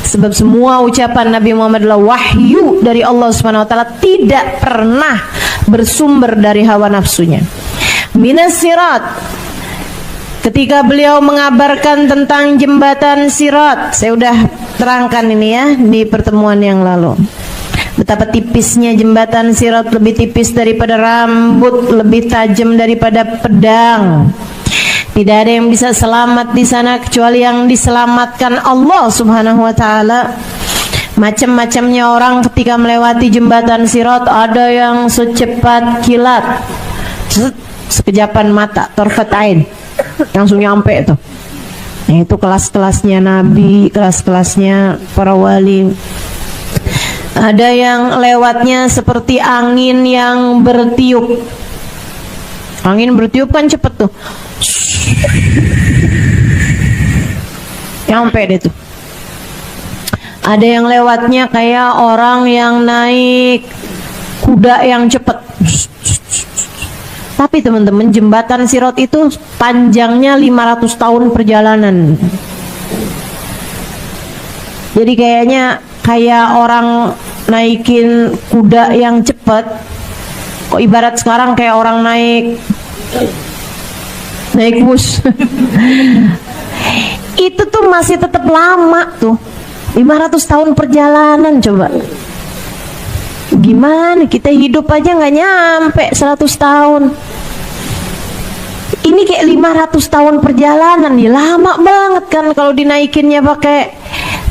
Sebab semua ucapan Nabi Muhammad adalah wahyu dari Allah Subhanahu wa taala, tidak pernah bersumber dari hawa nafsunya. Minas sirat, ketika beliau mengabarkan tentang jembatan sirat, saya udah terangkan ini ya di pertemuan yang lalu. Betapa tipisnya jembatan sirat, lebih tipis daripada rambut, lebih tajam daripada pedang. Tidak ada yang bisa selamat di sana kecuali yang diselamatkan Allah Subhanahu wa taala. Macam-macamnya orang ketika melewati jembatan sirat, ada yang secepat kilat, sekejapan mata, tarfat ain, langsung nyampe itu. Nah, itu kelas-kelasnya Nabi, kelas-kelasnya para wali. Ada yang lewatnya seperti angin yang bertiup. Angin bertiup kan cepet tuh, nyampe deh tuh. Ada yang lewatnya kayak orang yang naik kuda yang cepet. Tapi teman-teman, jembatan sirat itu panjangnya 500 tahun perjalanan. Jadi kayaknya kayak orang naikin kuda yang cepet, kok ibarat sekarang kayak orang naik bus. Itu tuh masih tetap lama tuh, 500 tahun perjalanan. Coba gimana kita hidup aja nggak nyampe 100 tahun, ini kayak 500 tahun perjalanan. Ya lama banget kan kalau dinaikinnya pakai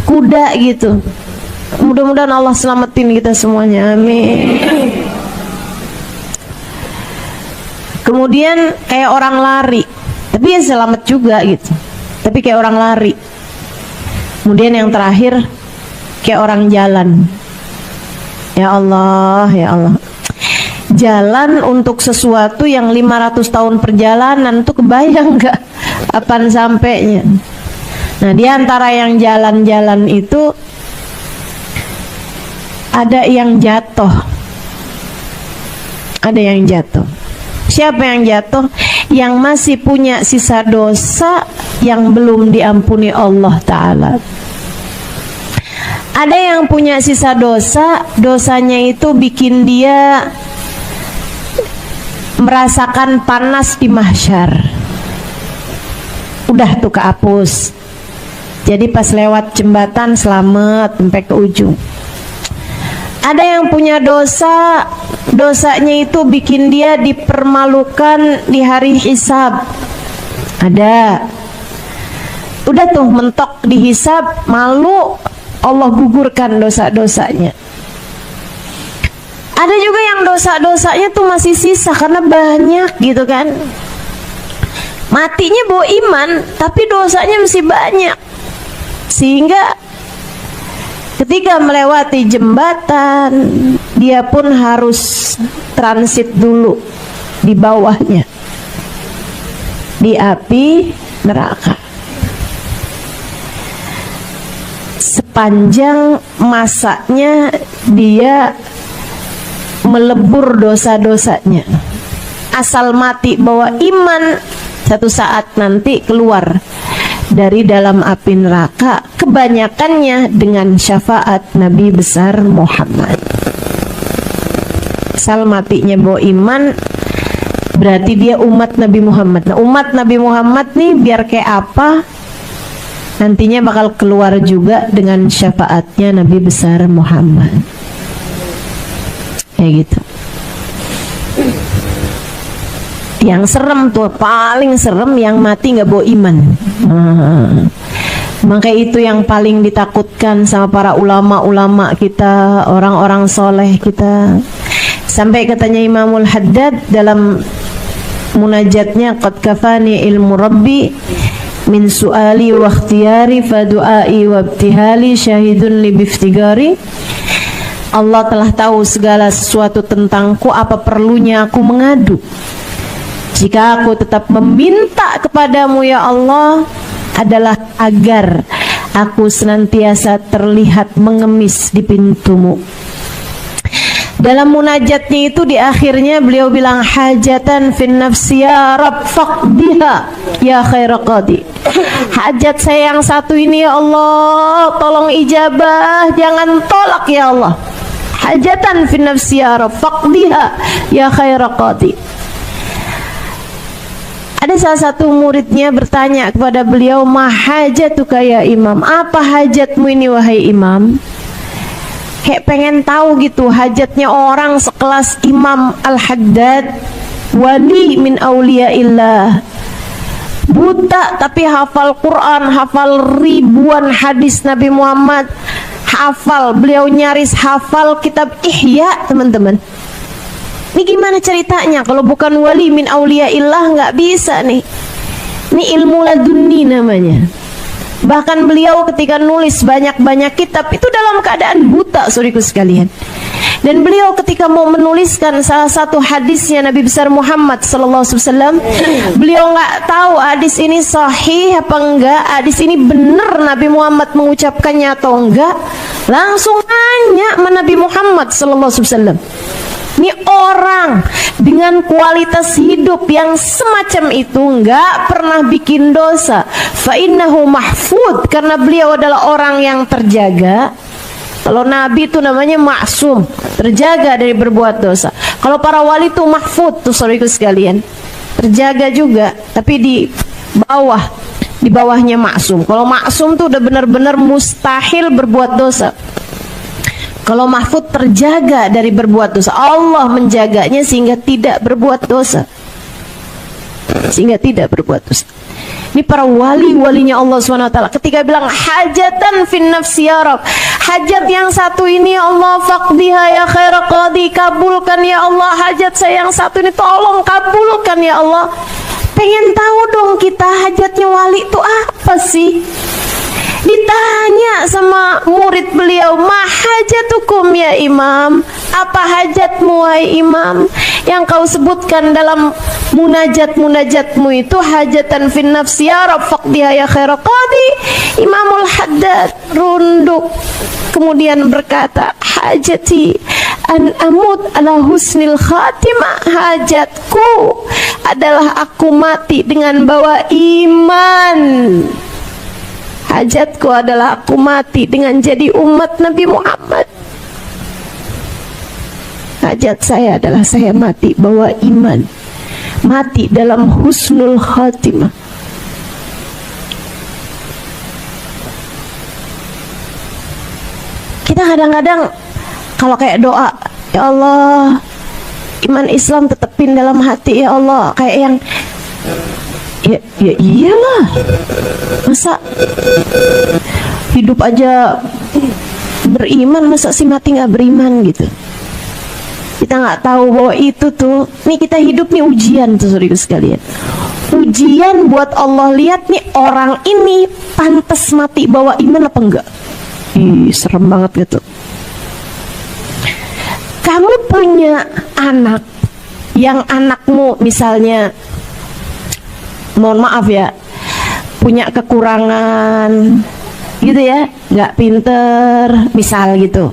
kuda gitu. Mudah-mudahan Allah selamatin kita semuanya, amin. Kemudian kayak orang lari, tapi ya selamat juga gitu, tapi kayak orang lari. Kemudian yang terakhir kayak orang jalan. Ya Allah, ya Allah. Jalan untuk sesuatu yang 500 tahun perjalanan tuh kebayang nggak apaan sampainya. Nah, di antara yang jalan-jalan itu ada yang jatuh. Ada yang jatuh. Siapa yang jatuh? Yang masih punya sisa dosa yang belum diampuni Allah Ta'ala. Ada yang punya sisa dosa, dosanya itu bikin dia merasakan panas di mahsyar. Udah tuh kehapus. Jadi pas lewat jembatan selamat sampai ke ujung. Ada yang punya dosa, dosanya itu bikin dia dipermalukan di hari hisab. Ada. Udah tuh mentok di hisab, malu, Allah gugurkan dosa-dosanya. Ada juga yang dosa-dosanya tuh masih sisa karena banyak gitu kan. Matinya bawa iman, tapi dosanya masih banyak. Sehingga ketika melewati jembatan, dia pun harus transit dulu di bawahnya, di api neraka. Sepanjang masanya dia melebur dosa-dosanya. Asal mati bawa iman, satu saat nanti keluar dari dalam api neraka, kebanyakannya dengan syafaat Nabi besar Muhammad. Asal matinya bawa iman, berarti dia umat Nabi Muhammad. Nah, umat Nabi Muhammad nih biar kayak apa, nantinya bakal keluar juga dengan syafaatnya Nabi besar Muhammad. Kayak gitu. Yang serem tuh, paling serem yang mati nggak bawa iman. Maka itu yang paling ditakutkan sama para ulama-ulama kita, orang-orang soleh kita. Sampai katanya Imamul Haddad dalam munajatnya, qad kafani ilmu rabbi min su'ali wa ikhtiyari fa du'ai wa ibtihali syahidun li biftigari. Allah telah tahu segala sesuatu tentangku, apa perlunya aku mengadu? Jika aku tetap meminta kepadamu ya Allah, adalah agar aku senantiasa terlihat mengemis di pintumu. Dalam munajatnya itu di akhirnya beliau bilang, hajatan fin nafsi ya Rabb faqdiha ya khaira qadi. Hajat saya yang satu ini ya Allah, tolong ijabah, jangan tolak ya Allah. Hajatan fin nafsi ya Rabb faqdiha ya khaira qadi. Ada salah satu muridnya bertanya kepada beliau, ma hajatuka ya imam, apa hajatmu ini wahai imam? Kayak pengen tahu gitu hajatnya orang sekelas Imam Al-Haddad, wali min auliyaillah, buta tapi hafal Quran, hafal ribuan hadis Nabi Muhammad, hafal, beliau nyaris hafal kitab Ihya, teman-teman. Ini gimana ceritanya? Kalau bukan wali min auliyaillah nggak bisa nih. Ini ilmu laduni namanya. Bahkan beliau ketika nulis banyak-banyak kitab itu dalam keadaan buta, saudaraku sekalian. Dan beliau ketika mau menuliskan salah satu hadisnya Nabi besar Muhammad SAW, beliau nggak tahu hadis ini sahih apa enggak, hadis ini benar Nabi Muhammad mengucapkannya atau enggak. Langsung nanya sama Nabi Muhammad SAW. Ini orang dengan kualitas hidup yang semacam itu nggak pernah bikin dosa. Fa innahu mahfud, karena beliau adalah orang yang terjaga. Kalau Nabi itu namanya maksum, terjaga dari berbuat dosa. Kalau para wali itu mahfud tuh saudaraku sekalian, terjaga juga, tapi di bawahnya maksum. Kalau maksum tuh udah benar-benar mustahil berbuat dosa. Kalau mahfud terjaga dari berbuat dosa, Allah menjaganya sehingga tidak berbuat dosa. Sehingga tidak berbuat dosa. Ini para wali-walinya Allah SWT. Ketika bilang hajatan fin nafsi ya Rabb, hajat yang satu ini ya Allah faqdiha ya khaira qadi, kabulkan ya Allah hajat saya yang satu ini, tolong kabulkan ya Allah. Pengen tahu dong kita hajatnya wali itu apa sih? Ditanya sama murid beliau, ma hajatukum ya imam, apa hajatmu wahai imam? Yang kau sebutkan dalam munajat-munajatmu itu hajatan fin nafsi ya Rabb faqdiha ya khaira qadi. Imamul Haddad runduk kemudian berkata, hajati an amut ala husnil khatimah, hajatku adalah aku mati dengan bawa iman. Hajatku adalah aku mati dengan jadi umat Nabi Muhammad. Hajat saya adalah saya mati bawa iman, mati dalam husnul khatimah. Kita kadang-kadang kalau kayak doa, ya Allah iman Islam tetepin dalam hati ya Allah, kayak yang ya iyalah, masa hidup aja beriman, masa sih mati nggak beriman gitu. Kita nggak tahu bahwa itu tuh, nih kita hidup nih ujian tuh saudara sekalian, ujian buat Allah lihat nih orang ini pantas mati bawa iman apa enggak. Serem banget gitu. Kamu punya anak yang anakmu misalnya, mohon maaf ya, punya kekurangan gitu ya, nggak pinter misal gitu,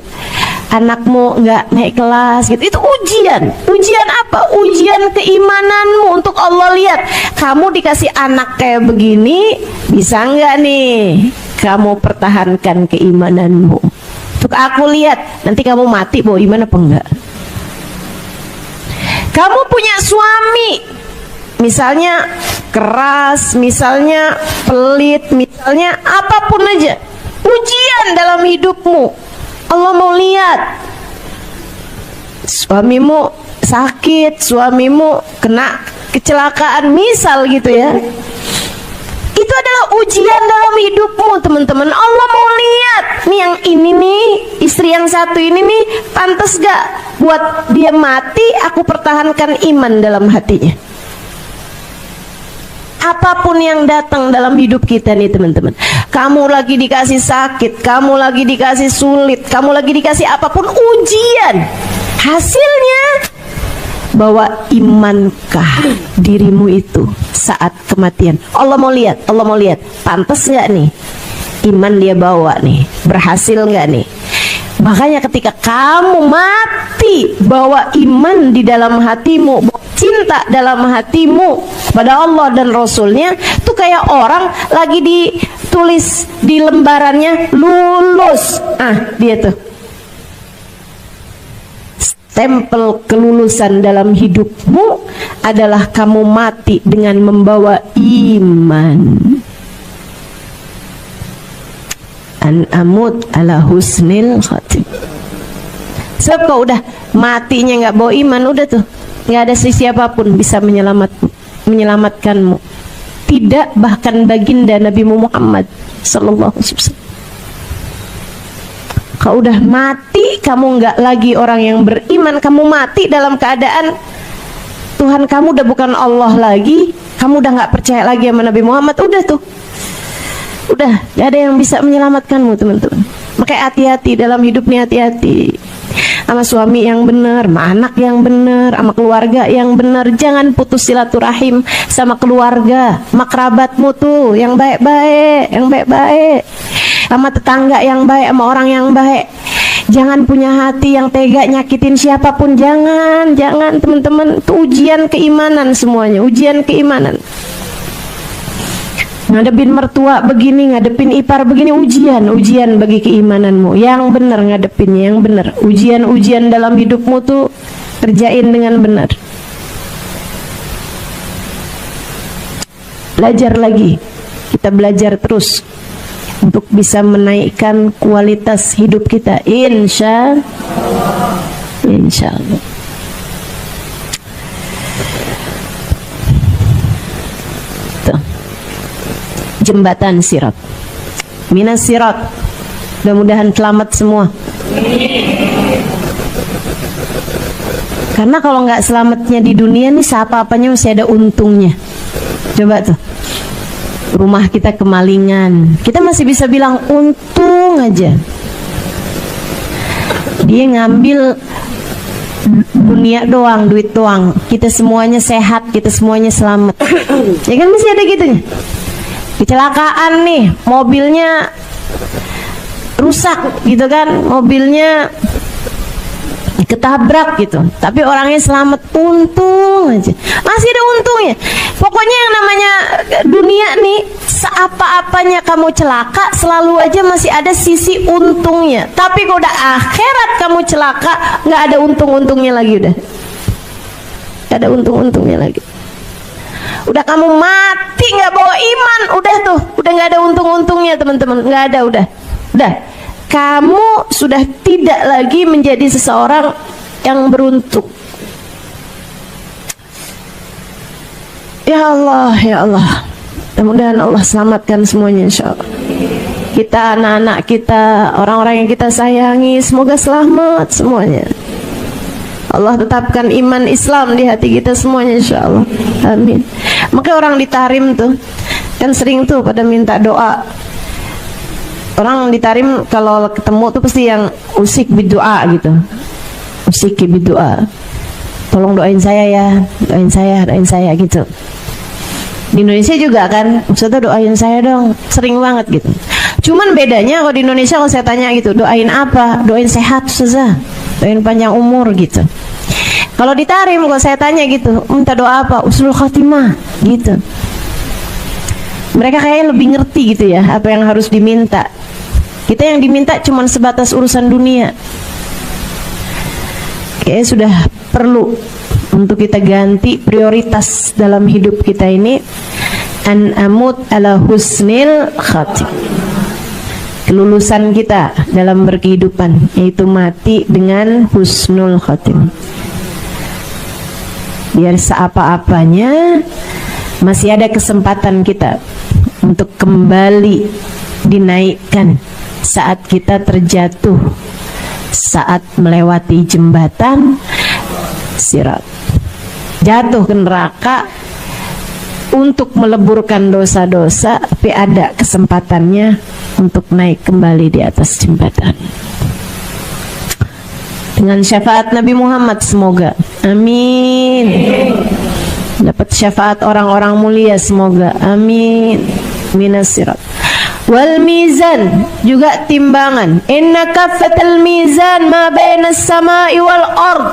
anakmu nggak naik kelas gitu, itu ujian. Ujian apa? Ujian keimananmu untuk Allah lihat kamu dikasih anak kayak begini, bisa nggak nih kamu pertahankan keimananmu. Untuk aku lihat nanti kamu mati bawa iman apa enggak. Kamu punya suami misalnya keras, misalnya pelit, misalnya apapun aja, ujian dalam hidupmu. Allah mau lihat suamimu sakit, suamimu kena kecelakaan misal gitu ya, itu adalah ujian dalam hidupmu teman-teman. Allah mau lihat nih yang ini nih, istri yang satu ini nih pantas gak buat dia mati, aku pertahankan iman dalam hatinya. Apapun yang datang dalam hidup kita nih teman-teman, kamu lagi dikasih sakit, kamu lagi dikasih sulit, kamu lagi dikasih apapun ujian, hasilnya bahwa imankah dirimu itu saat kematian. Allah mau lihat, Allah mau lihat pantas nggak nih iman dia bawa nih, berhasil nggak nih. Makanya ketika kamu mati bawa iman di dalam hatimu, cinta dalam hatimu pada Allah dan Rasulnya, itu kayak orang lagi ditulis di lembarannya lulus. Dia tuh stempel kelulusan dalam hidupmu adalah kamu mati dengan membawa iman. An amut ala husnil khatim. Sebab kau udah matinya nggak bawa iman, udah tuh nggak ada siapapun bisa menyelamatkanmu. Tidak bahkan baginda Nabi Muhammad sallallahu alaihi wasallam. Kau udah mati, kamu nggak lagi orang yang beriman, kamu mati dalam keadaan Tuhan kamu udah bukan Allah lagi, kamu udah nggak percaya lagi sama Nabi Muhammad, udah tuh. Udah, gak ada yang bisa menyelamatkanmu, teman-teman. Makanya hati-hati dalam hidup nih, hati-hati sama suami yang benar, sama anak yang benar, sama keluarga yang benar. Jangan putus silaturahim sama keluarga, sama kerabatmu tuh yang baik-baik, yang baik-baik, sama tetangga yang baik, sama orang yang baik. Jangan punya hati yang tega nyakitin siapapun, jangan teman-teman. Itu ujian keimanan semuanya, ujian keimanan. Ngadepin mertua begini, ngadepin ipar begini, ujian bagi keimananmu. Yang benar ngadepinnya, yang benar. Ujian dalam hidupmu tuh kerjain dengan benar. Belajar lagi, kita belajar terus untuk bisa menaikkan kualitas hidup kita, insya Allah. Jembatan sirat, minas sirat, mudah-mudahan selamat semua. Karena kalau nggak selamatnya di dunia nih, apa-apanya masih ada untungnya. Coba tuh, rumah kita kemalingan, kita masih bisa bilang untung aja. Dia ngambil dunia doang, duit doang, kita semuanya sehat, kita semuanya selamat. Ya kan masih ada gitunya. Kecelakaan nih, mobilnya rusak gitu kan, mobilnya ketabrak gitu, tapi orangnya selamat, untung aja, masih ada untungnya. Pokoknya yang namanya dunia nih, seapa-apanya kamu celaka, selalu aja masih ada sisi untungnya. Tapi kalau udah akhirat kamu celaka, nggak ada untung-untungnya lagi, udah nggak ada untung-untungnya lagi. Udah kamu mati nggak bawa iman, udah tuh, udah nggak ada untung-untungnya teman-teman, nggak ada, udah. Kamu sudah tidak lagi menjadi seseorang yang beruntung. Ya Allah, ya Allah. Mudah-mudahan Allah selamatkan semuanya, insya Allah. Kita, anak-anak kita, orang-orang yang kita sayangi, semoga selamat semuanya. Allah tetapkan iman Islam di hati kita semuanya, insya Allah. Amin. Makanya orang di Tahrim tuh kan sering tuh pada minta doa. Orang di Tahrim kalau ketemu tuh pasti yang usik bidoa gitu, usik bidoa. Tolong doain saya ya, doain saya gitu. Di Indonesia juga kan, Ustazah doain saya dong, sering banget gitu. Cuman bedanya kalau di Indonesia kalau saya tanya gitu, doain apa? Doain sehat Ustazah, doain panjang umur gitu. Kalau di Tahrim kalau saya tanya gitu, minta doa apa? Husnul khatimah gitu. Mereka kayaknya lebih ngerti gitu ya apa yang harus diminta. Kita yang diminta cuma sebatas urusan dunia. Kayaknya sudah perlu untuk kita ganti prioritas dalam hidup kita ini. An amut ala husnil khatim. Kelulusan kita dalam berkehidupan, yaitu mati dengan husnul khatim. Biar seapa-apanya masih ada kesempatan kita untuk kembali dinaikkan saat kita terjatuh, saat melewati jembatan sirat, jatuh ke neraka untuk meleburkan dosa-dosa, tapi ada kesempatannya untuk naik kembali di atas jembatan dengan syafaat Nabi Muhammad, semoga, amin. Dapat syafaat orang-orang mulia, semoga, amin. Minas sirat. Wal mizan, juga timbangan. Inna kaffatal mizan ma bainas samai wal ard.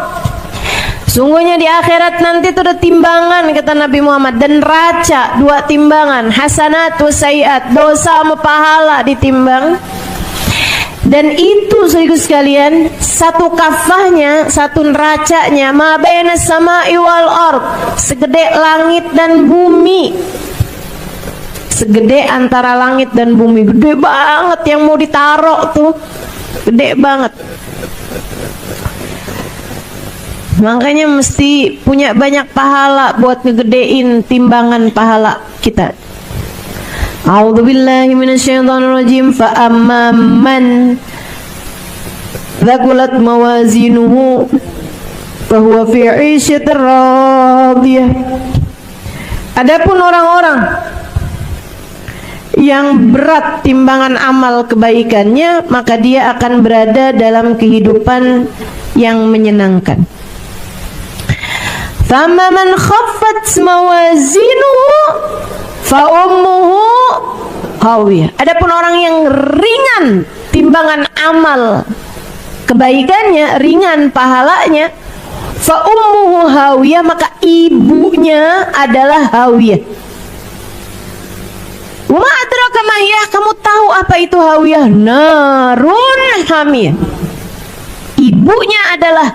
Sungguhnya di akhirat nanti itu ada timbangan, kata Nabi Muhammad, dan raca, 2 timbangan, hasanat wa sayiat, dosa sama pahala ditimbang. Dan itu sekaligus sekalian, satu kafahnya, satu neracanya, ma bainas samai wal ard, segede langit dan bumi. Segede antara langit dan bumi, gede banget, yang mau ditaruh tuh gede banget. Makanya mesti punya banyak pahala buat ngegedein timbangan pahala kita. A'udzubillahi minasyaitonirrajim. Fa amman thaqulat mawazinuhu fahuwa fi 'ishatir radiyah. Adapun orang-orang yang berat timbangan amal kebaikannya, maka dia akan berada dalam kehidupan yang menyenangkan. Fama man khaffat mawazinuhu fa ummuhu hawiyah. Adapun orang yang ringan timbangan amal kebaikannya, ringan pahalanya, fa ummuhu hawiyah, maka ibunya adalah hawiyah. Wa ma adraka ma hiya, kamu tahu apa itu hawiyah? Narun hamiyah. Ibunya adalah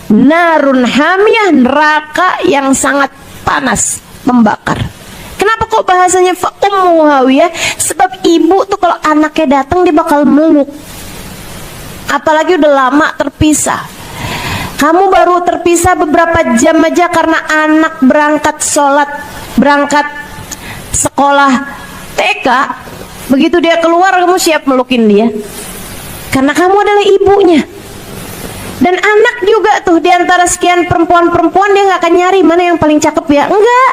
narun hamiyah, neraka yang sangat panas, membakar. Kenapa kok bahasanya fa ummu hawiyah? Sebab ibu tuh kalau anaknya datang dia bakal meluk. Apalagi udah lama terpisah. Kamu baru terpisah beberapa jam aja karena anak berangkat sholat, berangkat sekolah TK. Begitu dia keluar, kamu siap melukin dia, karena kamu adalah ibunya. Dan anak juga tuh, diantara sekian perempuan-perempuan, dia gak akan nyari mana yang paling cakep ya, enggak.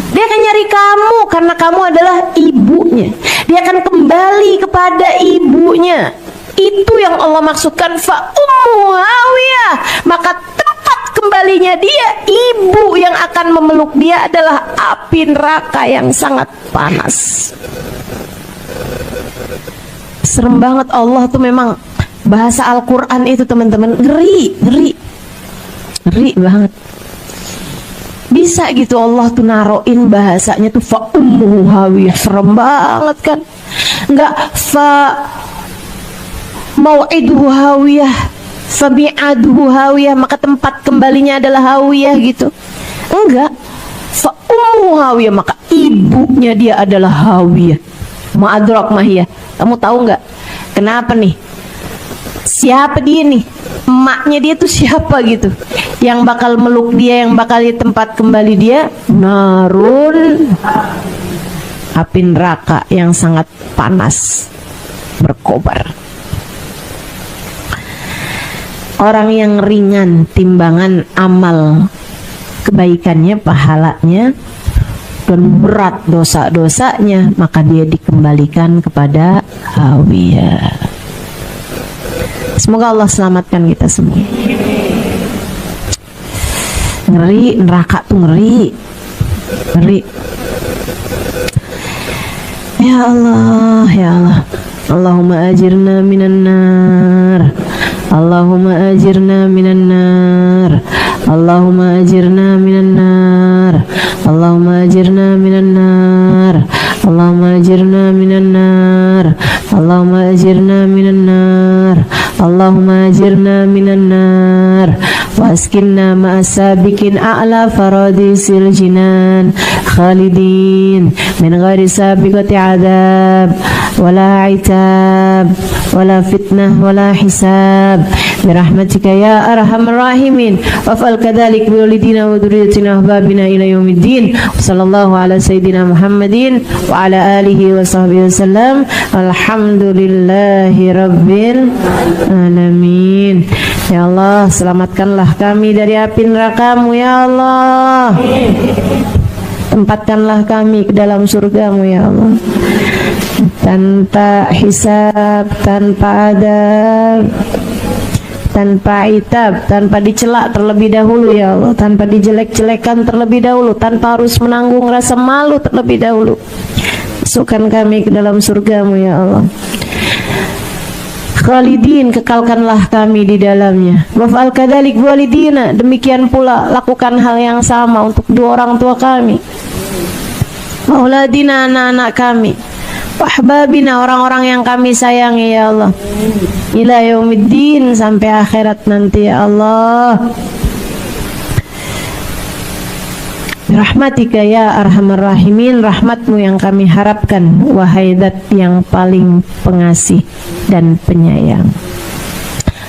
Dia akan nyari kamu karena kamu adalah ibunya. Dia akan kembali kepada ibunya. Itu yang Allah maksudkan fa ummu hawiyah. Maka tempat kembalinya dia, ibu yang akan memeluk dia adalah api neraka yang sangat panas. Serem banget. Allah tuh memang, bahasa Al-Quran itu teman-teman, ngeri banget. Bisa gitu Allah tuh naroin bahasanya tuh fa ummu hawiyah. Serem banget kan. Enggak fa mau'iduhu hawiyah, fa mi'aduhu hawiyah, maka tempat kembalinya adalah hawiyah gitu. Enggak, fa ummu hawiyah, maka ibunya dia adalah hawiyah. Ma'adrak mahiyah. Kamu tahu enggak kenapa nih? Siapa dia nih? Emaknya dia tuh siapa gitu? Yang bakal meluk dia, yang bakal di tempat kembali dia, narun, api neraka yang sangat panas, berkobar. Orang yang ringan timbangan amal kebaikannya, pahalanya, dan berat dosa-dosanya, maka dia dikembalikan kepada hawiyah. Semoga Allah selamatkan kita semua. Ngeri, neraka tuh ngeri. Ya Allah, ya Allah. Allahumma ajirna minan nar. Allahumma ajirna minan nar. Allahumma ajirna minan nar. Allahumma ajirna minan nar. Allahumma ajirna minan nar. Allahumma ajirna minan nar. Allahumma ajirna minan nar. Waskinna ma'asabikin a'la faradisil jinan khalidin min ghairi sabiqati adab wala itab wala fitnah wala hisab birahmatika ya arhamar rahimin waf'al kadhalik biwalidina wa dhurriyyatina ahbabina ila yaumiddin. Sallallahu ala sayyidina Muhammadin wa ala alihi wa sahbihi wasallam. Alhamdulillahi rabbil alamin. Ya Allah, selamatkanlah kami dari api neraka-Mu ya Allah. Tempatkanlah kami ke dalam surga-Mu ya Allah, tanpa hisab, tanpa adab, tanpa itab, tanpa dicela terlebih dahulu ya Allah, tanpa dijelek-jelekan terlebih dahulu, tanpa harus menanggung rasa malu terlebih dahulu. Masukkan kami ke dalam surga-Mu ya Allah. Khalidin, kekalkanlah kami di dalamnya. Waf'al kadzalik walidina, demikian pula lakukan hal yang sama untuk dua orang tua kami. Auladina, anak-anak kami. Wahbabina, orang-orang yang kami sayangi ya Allah. Ila yaumiddin, sampai akhirat nanti ya Allah. Rahmatika ya arhamar rahimin, rahmatmu yang kami harapkan, wahai Zat yang paling pengasih dan penyayang.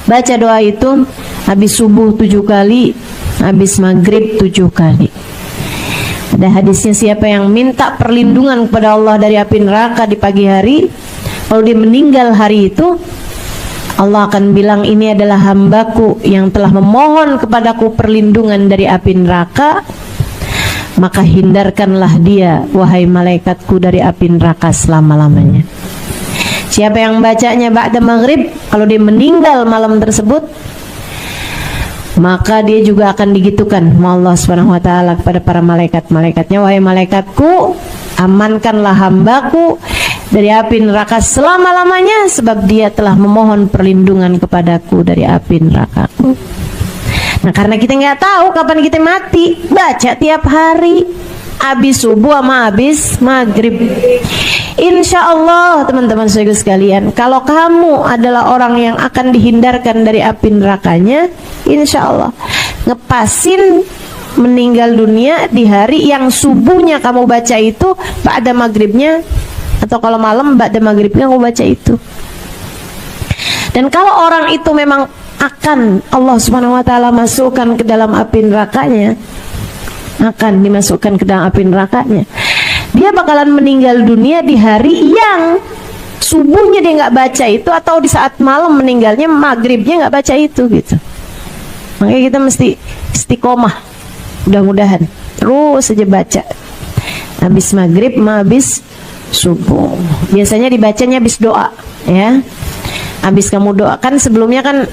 Baca doa itu habis subuh 7 kali, habis maghrib 7 kali. Ada hadisnya, siapa yang minta perlindungan kepada Allah dari api neraka di pagi hari, kalau dia meninggal hari itu, Allah akan bilang, ini adalah hambaku yang telah memohon kepadaku perlindungan dari api neraka, maka hindarkanlah dia, wahai malaikatku, dari api neraka selama-lamanya. Siapa yang bacanya ba'da maghrib, kalau dia meninggal malam tersebut, maka dia juga akan digitukan Allah Subhanahu wa taala kepada para malaikat-malaikatnya, wahai malaikatku, amankanlah hambaku dari api neraka selama-lamanya, sebab dia telah memohon perlindungan kepadaku dari api nerakaku. Nah, karena kita nggak tahu kapan kita mati, baca tiap hari, habis subuh sama habis maghrib. Insya Allah teman-teman saudara sekalian, kalau kamu adalah orang yang akan dihindarkan dari api nerakanya, insya Allah ngepasin meninggal dunia di hari yang subuhnya kamu baca itu, ba'da maghribnya, atau kalau malam ba'da maghribnya kamu baca itu. Dan kalau orang itu memang akan Allah Subhanahu wa taala masukkan ke dalam api nerakanya, akan dimasukkan ke dalam api nerakanya, dia bakalan meninggal dunia di hari yang subuhnya dia nggak baca itu, atau di saat malam meninggalnya, maghribnya nggak baca itu gitu. Makanya kita mesti istiqomah, mudah-mudahan terus saja baca habis maghrib sama habis subuh. Biasanya dibacanya habis doa ya. Habis kamu doakan, sebelumnya kan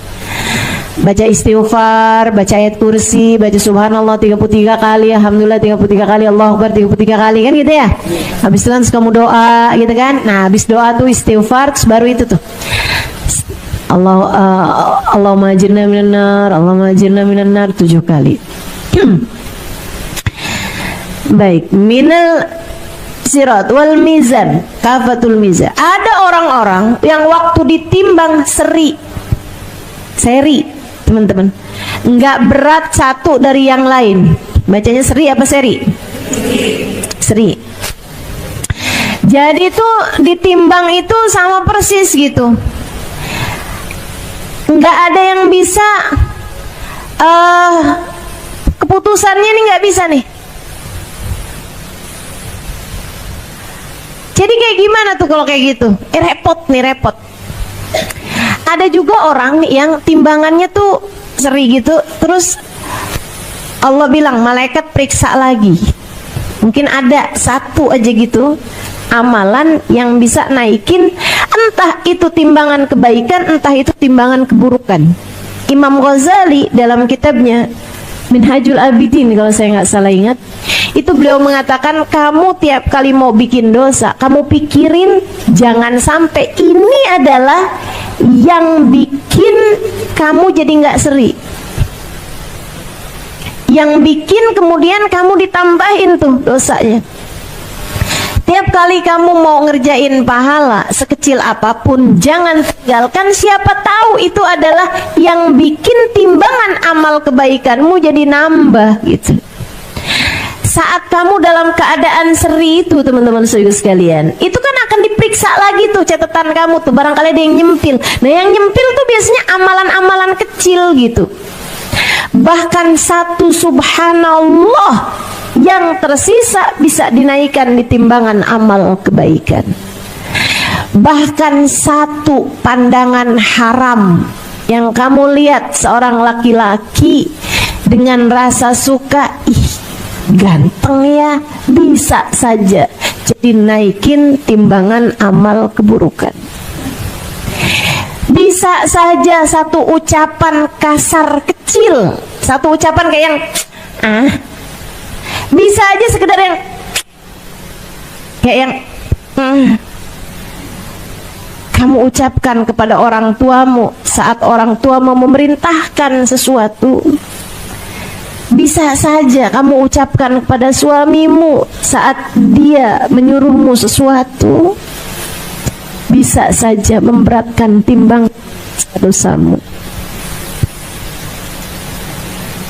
baca istighfar, baca ayat kursi, baca subhanallah 33 kali, alhamdulillah 33 kali, Allahu Akbar 33 kali, kan gitu ya. Habis itu kan kamu doa gitu kan. Nah, habis doa tuh istighfar, terus baru itu tuh Allahumma ajirna minan nar, Allahumma ajirna minan nar 7 kali. Baik, minal sirat wal mizan kafatul mizan. Ada orang-orang yang waktu ditimbang seri teman-teman, nggak berat satu dari yang lain. Bacanya seri apa seri? Seri. Jadi itu ditimbang itu sama persis gitu, nggak ada yang bisa keputusannya nih, nggak bisa nih. Jadi kayak gimana tuh kalau kayak gitu? Repot. Ada juga orang yang timbangannya tuh seri gitu, terus Allah bilang malaikat periksa lagi. Mungkin ada satu aja gitu amalan yang bisa naikin, entah itu timbangan kebaikan, entah itu timbangan keburukan. Imam Ghazali dalam kitabnya Minhajul Abidin, kalau saya nggak salah ingat, itu beliau mengatakan, kamu tiap kali mau bikin dosa, kamu pikirin jangan sampai ini adalah yang bikin kamu jadi nggak seri, yang bikin kemudian kamu ditambahin tuh dosanya. Tiap kali kamu mau ngerjain pahala sekecil apapun, jangan tinggalkan, siapa tahu itu adalah yang bikin timbangan amal kebaikanmu jadi nambah gitu. Saat kamu dalam keadaan seri itu teman-teman saudara sekalian, itu kan akan diperiksa lagi tuh catatan kamu tuh, barangkali ada yang nyempil. Nah, yang nyempil tuh biasanya amalan-amalan kecil gitu. Bahkan satu subhanallah yang tersisa bisa dinaikkan di timbangan amal kebaikan. Bahkan satu pandangan haram yang kamu lihat seorang laki-laki dengan rasa suka, ih ganteng ya, bisa saja jadi naikin timbangan amal keburukan. Bisa saja satu ucapan kasar kecil, satu ucapan kayak yang bisa aja sekedar yang kayak yang kamu ucapkan kepada orang tuamu saat orang tuamu memerintahkan sesuatu. Bisa saja kamu ucapkan kepada suamimu saat dia menyuruhmu sesuatu. Bisa saja memberatkan timbang dosamu.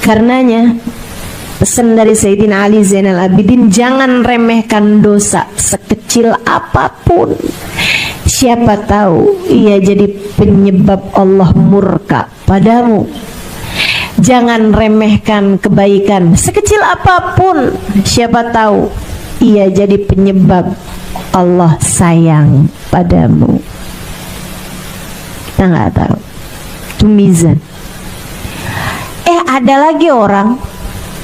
Karenanya pesan dari Sayyidina Ali Zainal Abidin, jangan remehkan dosa sekecil apapun. Siapa tahu ia jadi penyebab Allah murka padamu. Jangan remehkan kebaikan sekecil apapun. Siapa tahu ia jadi penyebab Allah sayang padamu. Kita nggak tahu. Itu mizan. Ada lagi orang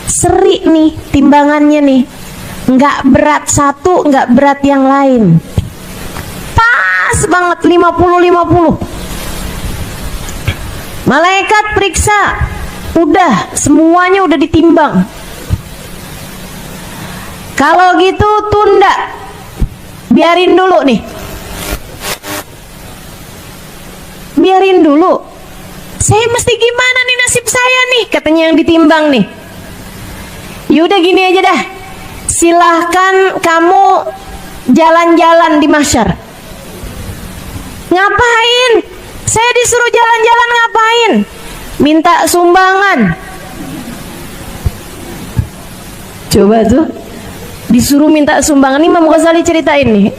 seri nih timbangannya nih, nggak berat satu, nggak berat yang lain, pas banget 50-50. Malaikat periksa, udah semuanya udah ditimbang. Kalau gitu tunda, biarin dulu nih, biarin dulu. Saya mesti gimana nih nasib saya nih, katanya yang ditimbang nih. Yaudah gini aja dah, silahkan kamu jalan-jalan di mahsyar. Ngapain? Saya disuruh jalan-jalan ngapain? Minta sumbangan. Coba tuh, disuruh minta sumbangan. Ini Imam Ghazali ceritain nih.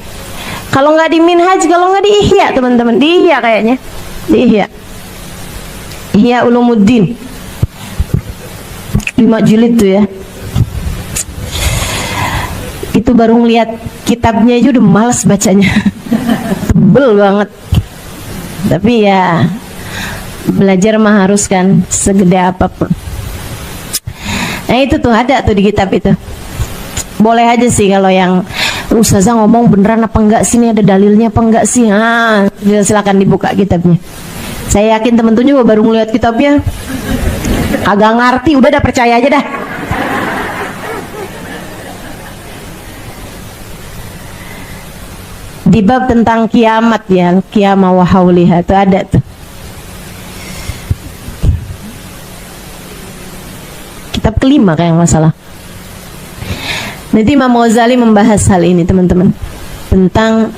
Kalau nggak di Minhaj, kalau nggak di Ihya, teman-teman, di Ihya kayaknya, di Ihya. Ihya Ulumuddin 5 jilid tuh ya. Itu baru ngeliat kitabnya aja udah males bacanya. Tebel banget. Tapi ya belajar mah harus kan, segede apapun. Nah itu tuh ada tuh di kitab itu. Boleh aja sih kalau yang Ustazah ngomong beneran apa enggak sih, ini ada dalilnya apa enggak sih. Silakan dibuka kitabnya. Saya yakin teman-teman juga baru ngeliat kitabnya agak ngerti, udah percaya aja dah. Di bab tentang kiamat ya, kiamah wa hauliha itu ada tuh. Kitab kelima kayak masalah. Nanti Imam Ghazali membahas hal ini teman-teman, tentang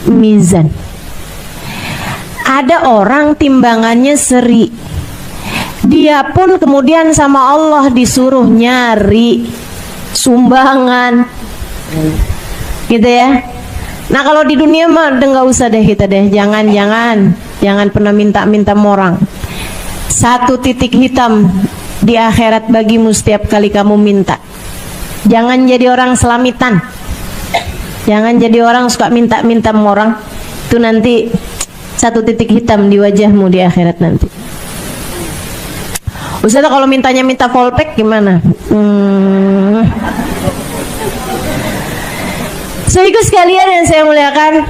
mizan. Ada orang timbangannya seri, dia pun kemudian sama Allah disuruh nyari sumbangan, gitu ya. Nah kalau di dunia mah udah nggak usah deh kita deh, jangan pernah minta orang. 1 titik hitam di akhirat bagimu setiap kali kamu minta. Jangan jadi orang selamitan, jangan jadi orang suka minta orang. Itu nanti 1 titik hitam di wajahmu di akhirat nanti. Ustaz kalau minta fallback gimana? Saudaraku sekalian yang saya muliakan,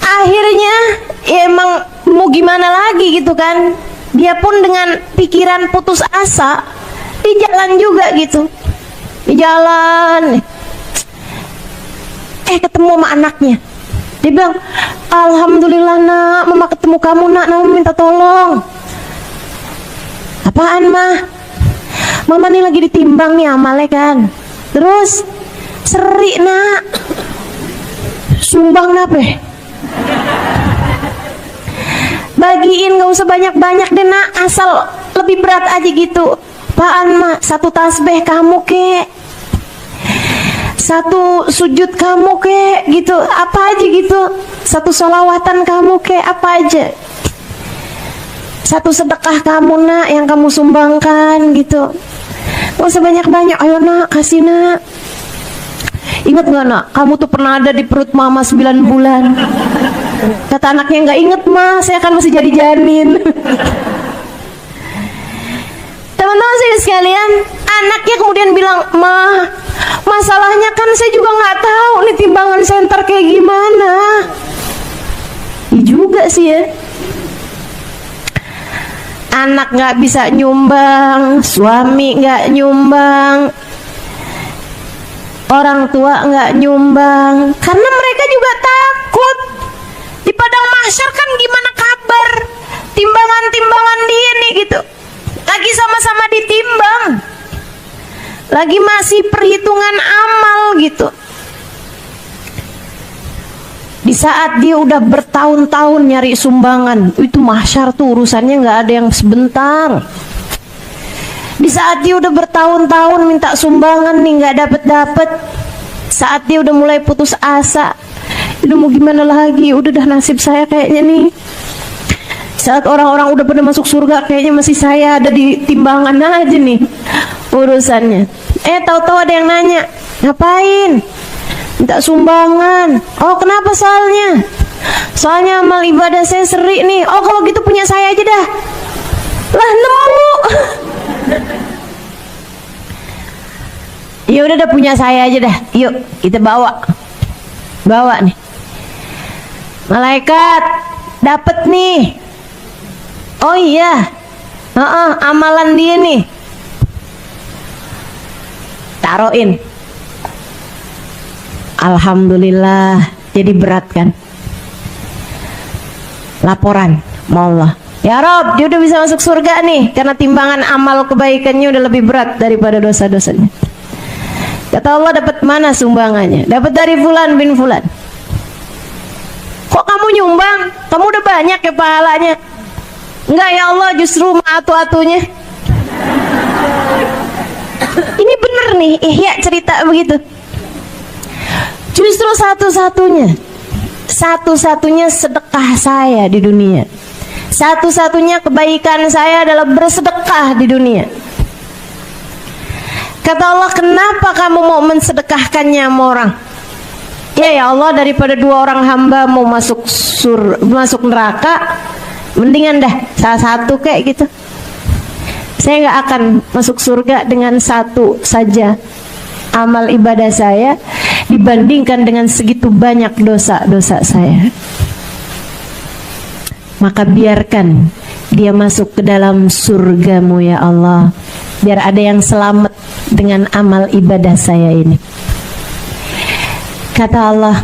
akhirnya ya emang mau gimana lagi gitu kan. Dia pun dengan pikiran putus asa di jalan juga gitu, di jalan ketemu sama anaknya. Dia bilang, alhamdulillah nak, mama ketemu kamu nak, mama minta tolong. Apaan mah? Mama nih lagi ditimbang nih amalnya kan. Terus seri nak, sumbang nape? Bagiin, gak usah banyak-banyak deh nak, asal lebih berat aja gitu. Apaan mah? 1 tasbih kamu kek, 1 sujud kamu kek gitu, apa aja gitu. 1 sholawatan kamu kek, apa aja. 1 sedekah kamu nak yang kamu sumbangkan gitu. Gak usah banyak-banyak, ayo nak kasih nak. Ingat gak nak, kamu tuh pernah ada di perut mama 9 bulan. Kata anaknya, gak inget mah, saya kan masih jadi janin. Teman-teman saya sekalian, anaknya kemudian bilang, ma, masalahnya kan saya juga gak tahu nih timbangan senter kayak gimana. Iya juga sih ya. Anak gak bisa nyumbang, suami gak nyumbang, orang tua nggak nyumbang karena mereka juga takut di padang mahsyar. Kan gimana kabar timbangan dia nih gitu, lagi sama-sama ditimbang, lagi masih perhitungan amal gitu. Di saat dia udah bertahun-tahun nyari sumbangan, itu mahsyar tuh urusannya nggak ada yang sebentar. Di saat dia udah bertahun-tahun minta sumbangan nih nggak dapet, saat dia udah mulai putus asa, udah mau gimana lagi, udah dah nasib saya kayaknya nih. Saat orang-orang udah pada masuk surga, kayaknya masih saya ada di timbangan aja nih urusannya. Tahu-tahu ada yang nanya, ngapain? Minta sumbangan. Oh, kenapa soalnya? Soalnya amal ibadah saya seri nih. Oh, kalau gitu punya saya aja dah. Lah, nemu. Ya udah punya saya aja dah. Yuk, kita bawa nih. Malaikat dapat nih. Oh iya. Amalan dia nih. Taruhin. Alhamdulillah. Jadi berat kan? Laporan sama Allah. Ya Rob, dia udah bisa masuk surga nih karena timbangan amal kebaikannya udah lebih berat daripada dosa-dosanya. Kata Allah, dapat mana sumbangannya? Dapat dari fulan bin fulan. Kok kamu nyumbang? Kamu udah banyak ya pahalanya. Enggak ya Allah, justru atu-atunya. Ini bener nih, Ihya cerita begitu. Justru satu-satunya sedekah saya di dunia, satu-satunya kebaikan saya adalah bersedekah di dunia. Kata Allah, kenapa kamu mau mensedekahkannya sama orang? Ya Allah, daripada dua orang hamba mau masuk neraka, mendingan dah salah satu kayak gitu. Saya nggak akan masuk surga dengan satu saja amal ibadah saya dibandingkan dengan segitu banyak dosa-dosa saya. Maka biarkan dia masuk ke dalam surgamu ya Allah, biar ada yang selamat dengan amal ibadah saya ini. Kata Allah,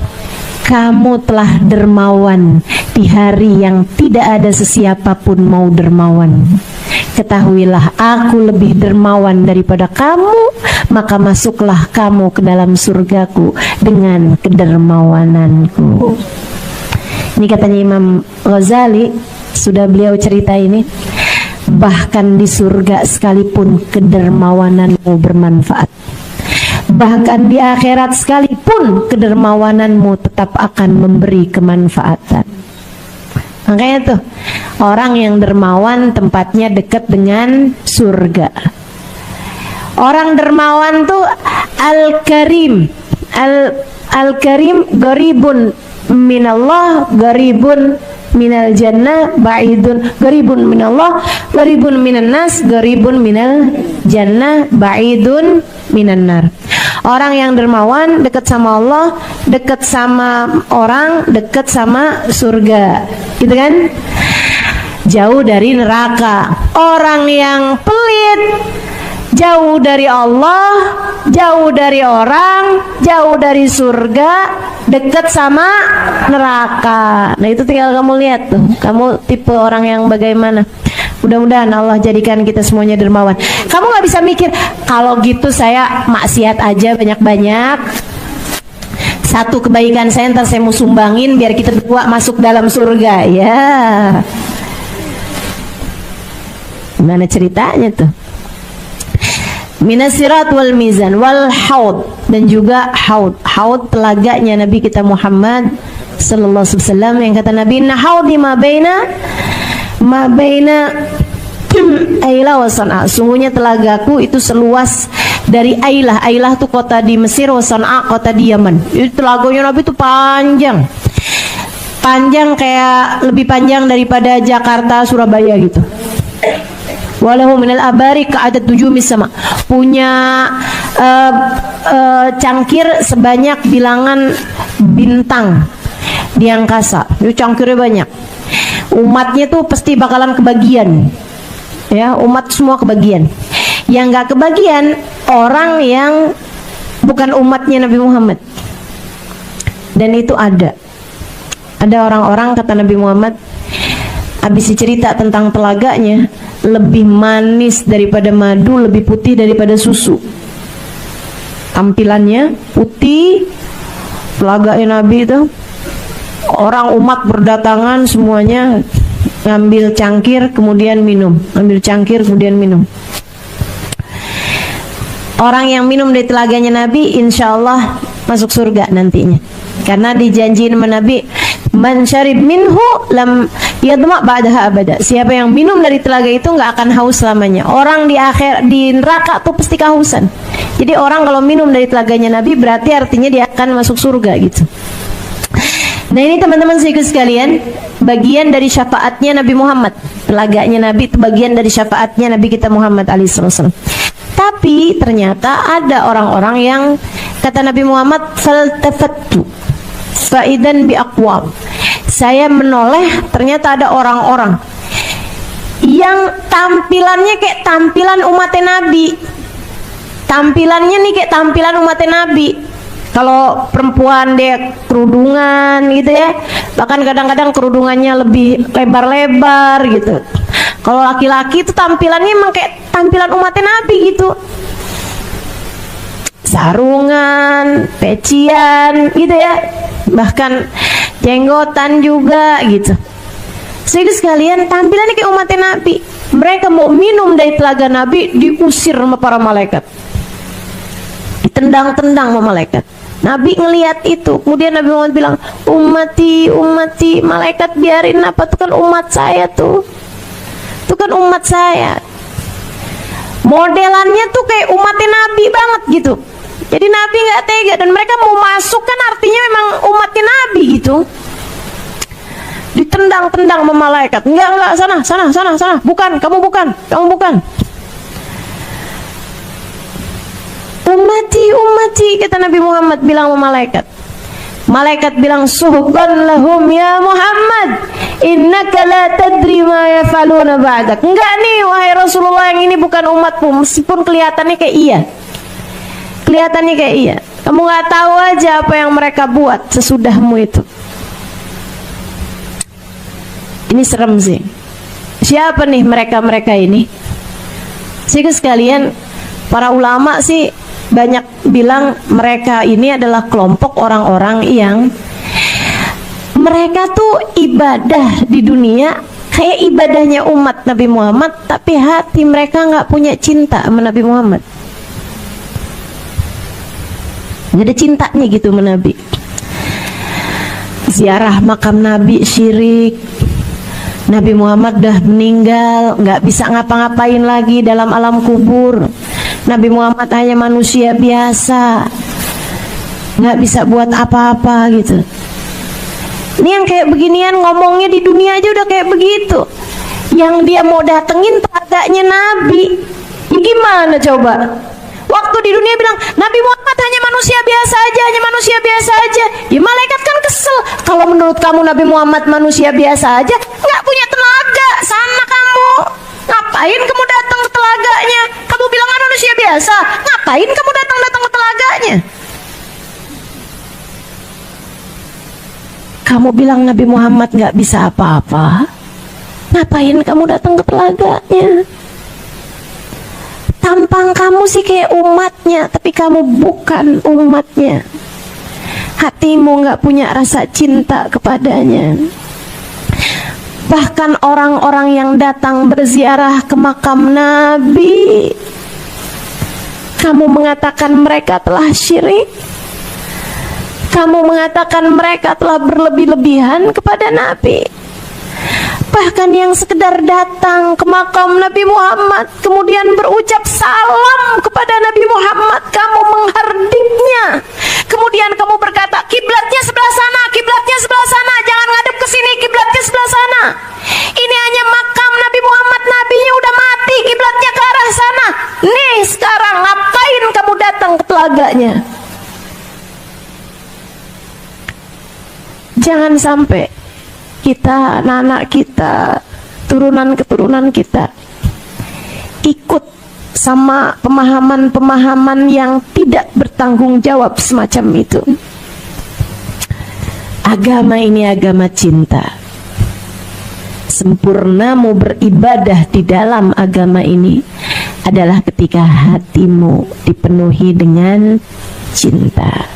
kamu telah dermawan di hari yang tidak ada sesiapapun mau dermawan. Ketahuilah aku lebih dermawan daripada kamu, maka masuklah kamu ke dalam surgaku dengan kedermawananku. Ini katanya Imam Ghazali, sudah beliau cerita ini, bahkan di surga sekalipun kedermawananmu bermanfaat, bahkan di akhirat sekalipun kedermawananmu tetap akan memberi kemanfaatan. Makanya tuh, orang yang dermawan tempatnya dekat dengan surga. Orang dermawan tuh Al-Karim. Al-Karim garibun minallah, garibun minal jannah, ba'idun, garibun minallah, garibun minan nas, garibun minal jannah, ba'idun minan nar. Orang yang dermawan dekat sama Allah, dekat sama orang, dekat sama surga, gitu kan? Jauh dari neraka. Orang yang pelit, jauh dari Allah, jauh dari orang, jauh dari surga, dekat sama neraka. Nah itu tinggal kamu lihat tuh, kamu tipe orang yang bagaimana. Mudah-mudahan Allah jadikan kita semuanya dermawan. Kamu gak bisa mikir, kalau gitu saya maksiat aja banyak-banyak, satu kebaikan saya ntar saya mau sumbangin biar kita berdua masuk dalam surga. Ya, gimana ceritanya tuh? Minasirat wal mizan wal haud, dan juga haud telaganya Nabi kita Muhammad sallallahu alaihi wasallam, yang kata Nabi, "Inna haudi ma baina Ailah wa San'a." Sungguhnya telagaku itu seluas dari Ailah. Ailah itu kota di Mesir, wa San'a kota di Yaman. Itu telaganya Nabi itu panjang. Panjang kayak lebih panjang daripada Jakarta Surabaya gitu. Walahu minal abari ka'adat nujumi sama. Punya cangkir sebanyak bilangan bintang di angkasa. Itu cangkirnya banyak. Umatnya tuh pasti bakalan kebagian. Ya, umat semua kebagian. Yang gak kebagian orang yang bukan umatnya Nabi Muhammad. Dan itu ada orang-orang, kata Nabi Muhammad, habis cerita tentang telaganya, lebih manis daripada madu, lebih putih daripada susu. Tampilannya putih, telaganya Nabi itu, orang umat berdatangan semuanya ngambil cangkir kemudian minum, ambil cangkir kemudian minum. Orang yang minum dari telaganya Nabi insya Allah masuk surga nantinya, karena dijanjiin sama Nabi, man syarib minhu lam yadma ba'daha abada. Siapa yang minum dari telaga itu nggak akan haus selamanya. Orang di neraka tuh pasti kehausan. Jadi orang kalau minum dari telaganya Nabi berarti artinya dia akan masuk surga gitu. Nah ini teman-teman sekalian, bagian dari syafaatnya Nabi Muhammad. Telaganya Nabi itu bagian dari syafaatnya Nabi kita Muhammad alaihissalam. Tapi ternyata ada orang-orang yang, kata Nabi Muhammad, faltafattu faidan biaqwam. Saya menoleh, ternyata ada orang-orang yang tampilannya kayak tampilan umatnya Nabi. Tampilannya nih kayak tampilan umatnya Nabi. Kalau perempuan dia kerudungan gitu ya, bahkan kadang-kadang kerudungannya lebih lebar-lebar gitu. Kalau laki-laki itu tampilannya emang kayak tampilan umatnya Nabi gitu, sarungan, pecian gitu ya, bahkan jenggotan juga gitu. Sehingga sekalian tampilannya kayak umatnya Nabi. Mereka mau minum dari telaga Nabi, diusir sama para malaikat, ditendang-tendang sama malaikat. Nabi ngelihat itu, kemudian Nabi Muhammad bilang, ummati, ummati, malaikat biarin apa, itu kan umat saya tuh, itu kan umat saya. Modelannya tuh kayak umatnya Nabi banget gitu. Jadi Nabi nggak tega, dan mereka mau masuk kan artinya memang umatnya Nabi gitu. Ditendang-tendang sama malaikat, enggak, sana, bukan, kamu bukan. Ummati, kata Nabi Muhammad bilang sama malaikat. Malaikat bilang, suhban lahum ya Muhammad, innaka la tadri ma yafaluna ba'dak. Enggak nih wahai Rasulullah, yang ini bukan umatmu, meskipun kelihatannya kayak iya. Kamu nggak tahu aja apa yang mereka buat sesudahmu itu. Ini serem sih. Siapa nih mereka ini? Sehingga sekalian, para ulama sih banyak bilang mereka ini adalah kelompok orang-orang yang mereka tuh ibadah di dunia kayak ibadahnya umat Nabi Muhammad, tapi hati mereka nggak punya cinta sama Nabi Muhammad. Nggak ada cintanya gitu sama Nabi. Ziarah makam Nabi syirik. Nabi Muhammad dah meninggal, nggak bisa ngapa-ngapain lagi dalam alam kubur. Nabi Muhammad hanya manusia biasa, nggak bisa buat apa-apa gitu. Ini yang kayak beginian ngomongnya di dunia aja udah kayak begitu. Yang dia mau datengin telaganya Nabi, ya gimana coba? Waktu di dunia bilang Nabi Muhammad hanya manusia biasa aja. Ya malaikat kan kesel. Kalau menurut kamu Nabi Muhammad manusia biasa aja, nggak punya tenaga, sana kamu. Ngapain kamu datang ke telaganya? Kamu bilang kan manusia biasa, ngapain kamu datang ke telaganya? Kamu bilang Nabi Muhammad nggak bisa apa-apa, ngapain kamu datang ke telaganya? Tampang kamu sih kayak umatnya, tapi kamu bukan umatnya. Hatimu nggak punya rasa cinta kepadanya. Bahkan orang-orang yang datang berziarah ke makam Nabi, kamu mengatakan mereka telah syirik. Kamu mengatakan mereka telah berlebih-lebihan kepada Nabi. Bahkan yang sekedar datang ke makam Nabi Muhammad kemudian berucap salam kepada Nabi Muhammad, kamu menghardiknya. Kemudian kamu berkata, kiblatnya sebelah sana, jangan ngadep ke sini, kiblatnya sebelah sana. Ini hanya makam Nabi Muhammad, nabinya udah mati, kiblatnya ke arah sana. Nih sekarang ngapain kamu datang ke telaganya? Jangan sampai kita, anak-anak kita, turunan-keturunan kita ikut sama pemahaman-pemahaman yang tidak bertanggung jawab semacam itu. Agama ini agama cinta. Sempurnamu beribadah di dalam agama ini adalah ketika hatimu dipenuhi dengan cinta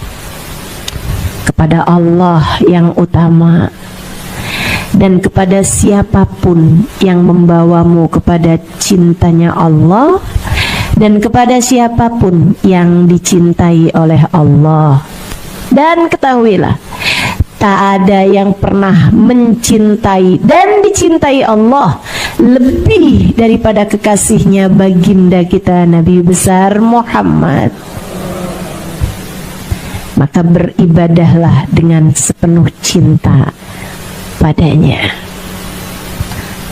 kepada Allah yang utama dan kepada siapapun yang membawamu kepada cintanya Allah dan kepada siapapun yang dicintai oleh Allah. Dan ketahuilah, tak ada yang pernah mencintai dan dicintai Allah lebih daripada kekasihnya baginda kita Nabi besar Muhammad. Maka beribadahlah dengan sepenuh cinta padanya.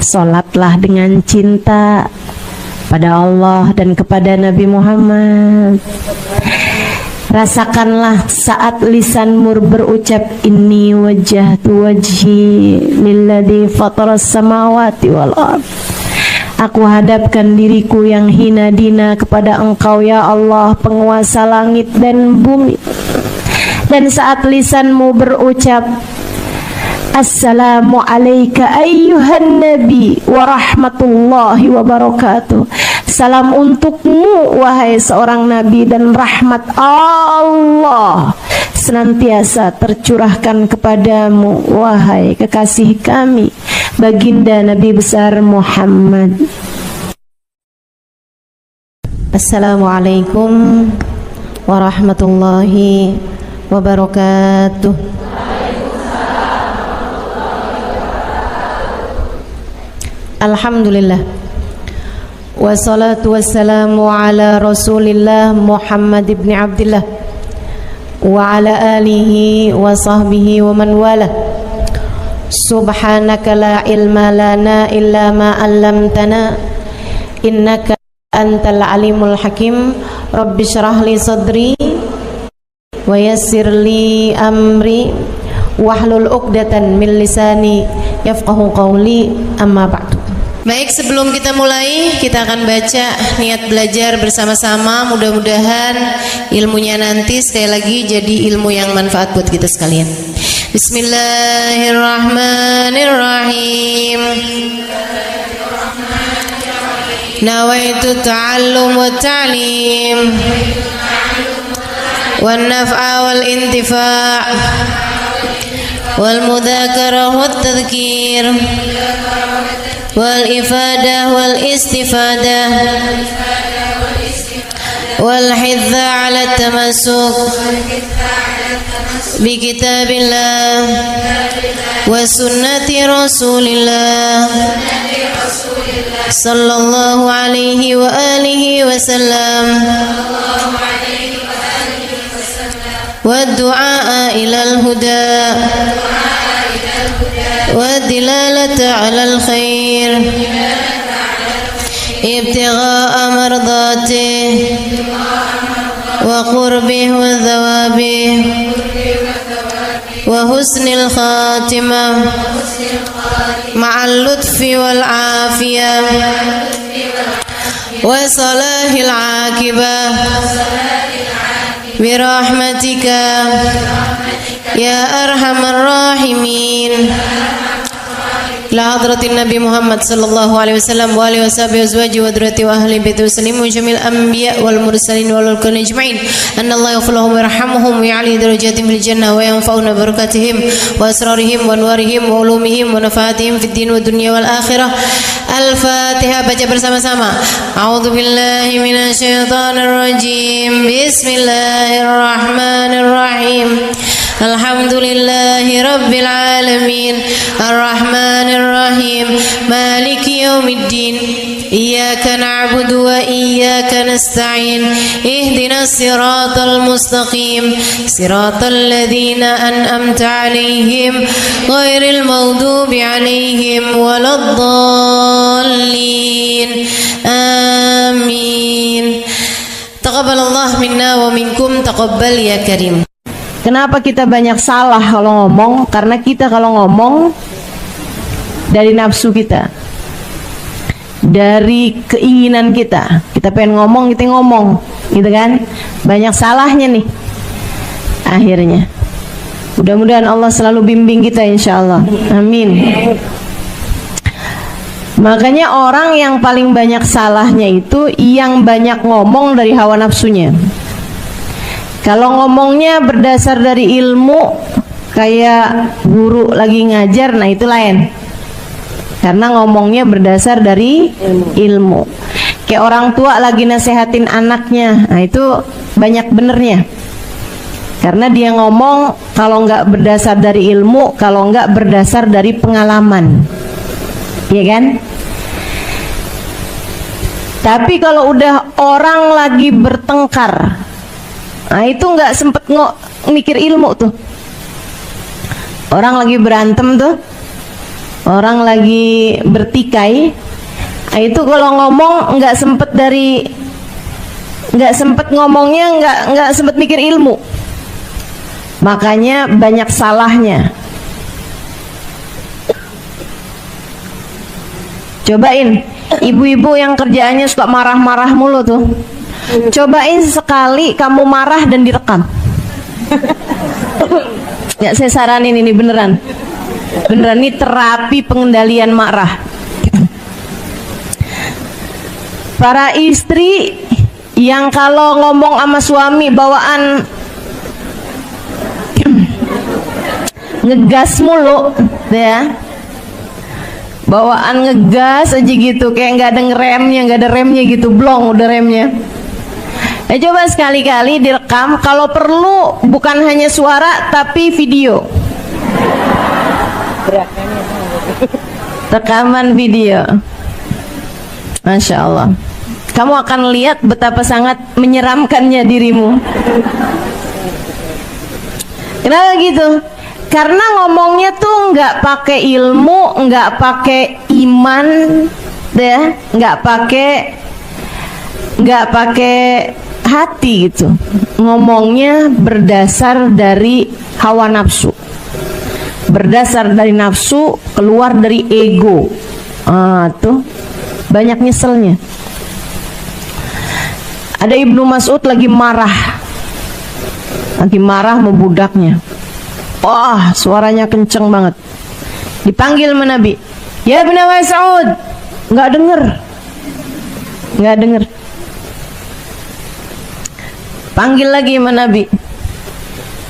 Sholatlah dengan cinta pada Allah dan kepada Nabi Muhammad. Rasakanlah saat lisanmu berucap inni wajjahtu wajhi lilladzi fataras samawati wal ard. Aku hadapkan diriku yang hina dina kepada Engkau ya Allah, penguasa langit dan bumi. Dan saat lisanmu berucap Assalamu alayka ayyuhan nabi wa rahmatullahi wa barakatuh. Salam untukmu wahai seorang nabi dan rahmat Allah senantiasa tercurahkan kepadamu wahai kekasih kami baginda Nabi besar Muhammad. Assalamualaikum warahmatullahi wabarakatuh. Alhamdulillah, wassalatu wassalamu ala rasulillah Muhammad ibn Abdillah wa ala alihi wa sahbihi wa man wala. Subhanaka la ilma lana illa ma 'allamtana innaka antal alimul hakim. Rabbi shrah li sadri wa yassir li amri wahlul 'uqdatan min lisani yafqahu qawli, amma ba'du. Baik, sebelum kita mulai, kita akan baca niat belajar bersama-sama. Mudah-mudahan ilmunya nanti sekali lagi jadi ilmu yang manfaat buat kita sekalian. Bismillahirrahmanirrahim. Nawaitu ta'allum wa ta'lim wan naf'a wal intifa' wal mudzakarah wat tadhkir wal ifadah wal istifadah wal hidza ala tamassuk bi kitabillah wa sunnati rasulillah sallallahu alaihi wa alihi wasallam wa du'a ilal huda والدلالة على الخير ابتغاء مرضاته وقربه وثوابه وحسن الخاتمة مع اللطف والعافية وصلاح العاقبة برحمتك يا أرحم الراحمين. إلى حضرة النبي محمد صلى الله عليه وسلم وآله وصحبه وأزواجه وذريته وأهل بيته وسلم وجميع الأنبياء والمرسلين والملائكة أجمعين أن الله يغفر لهم ويرحمهم ويعلي درجاتهم في الجنة وينفعنا ببركاتهم وأسرارهم وأنوارهم وعلومهم ونفعاتهم في الدين والدنيا والآخرة. Al-Fatihah, baca bersama-sama. A'udzu billahi minasyaitonir rajim. Bismillahirrahmanirrahim. Alhamdulillahi rabbil alamin. Ar-Rahmanir Rahim. Maliki yaumiddin. Iyyaka na'budu wa iyyaka nasta'in. Ihdinas siratal mustaqim. Siratal ladzina an'amta 'alaihim ghairil maghdubi 'alaihim waladdallin. Amin. Taqabbalallah minna wa minkum, taqabbal ya karim. Kenapa kita banyak salah kalau ngomong? Karena kita kalau ngomong dari nafsu kita. dari keinginan kita. Kita pengen ngomong, kita ngomong, gitu kan? Banyak salahnya nih akhirnya. Mudah-mudahan Allah selalu bimbing kita, insya Allah. Amin. Makanya orang yang paling banyak salahnya itu yang banyak ngomong dari hawa nafsunya. Kalau ngomongnya berdasar dari ilmu, kayak guru lagi ngajar, nah itu lain. Karena ngomongnya berdasar dari ilmu. Kayak orang tua lagi nasehatin anaknya, nah itu banyak benernya. Karena dia ngomong kalau nggak berdasar dari ilmu, kalau nggak berdasar dari pengalaman, ya kan? Tapi kalau udah orang lagi bertengkar, nah itu nggak sempet mikir ilmu tuh. Orang lagi berantem tuh, orang lagi bertikai, nah itu kalau ngomong nggak sempet ngomongnya, nggak sempet mikir ilmu. Makanya banyak salahnya. Cobain ibu-ibu yang kerjaannya suka marah-marah mulu tuh, cobain sekali kamu marah dan direkam. Ya, saya saranin ini beneran ini terapi pengendalian marah. Para istri yang kalau ngomong sama suami bawaan ngegas mulu, ya, bawaan ngegas aja gitu, kayak nggak ada remnya gitu, blong udah remnya. Coba sekali-kali direkam, kalau perlu bukan hanya suara tapi video, rekaman video. Masya Allah, kamu akan lihat betapa sangat menyeramkannya dirimu. Kenapa gitu? Karena ngomongnya tuh nggak pakai ilmu, nggak pakai iman, deh, nggak pakai hati gitu. Ngomongnya berdasar dari hawa nafsu, berdasar dari nafsu, keluar dari ego. Tuh banyak nyeselnya. Ada Ibnu Mas'ud lagi marah sama budaknya. Wah, suaranya kenceng banget. Dipanggil sama Nabi, ya Ibnu Mas'ud, nggak denger. Panggil lagi sama Nabi,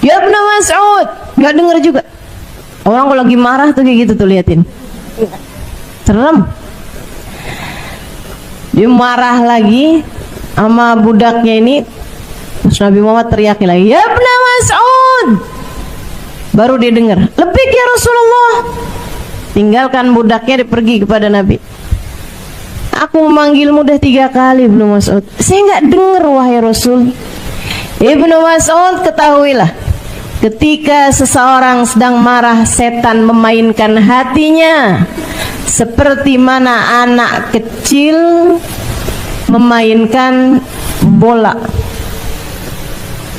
ya Ibnu Mas'ud, nggak denger juga. Orang kalau lagi marah tuh kayak gitu tuh, liatin, serem. Dia marah lagi sama budaknya ini. Terus Nabi Muhammad teriak lagi, ya Ibnu Mas'ud. Baru dia dengar, lebih ya Rasulullah. Tinggalkan budaknya, dia pergi kepada Nabi. Aku memanggilmu udah 3 kali Ibnu Mas'ud, saya nggak dengar wahai Rasul. Ibnu Mas'ud, ketahuilah, ketika seseorang sedang marah, setan memainkan hatinya seperti mana anak kecil memainkan bola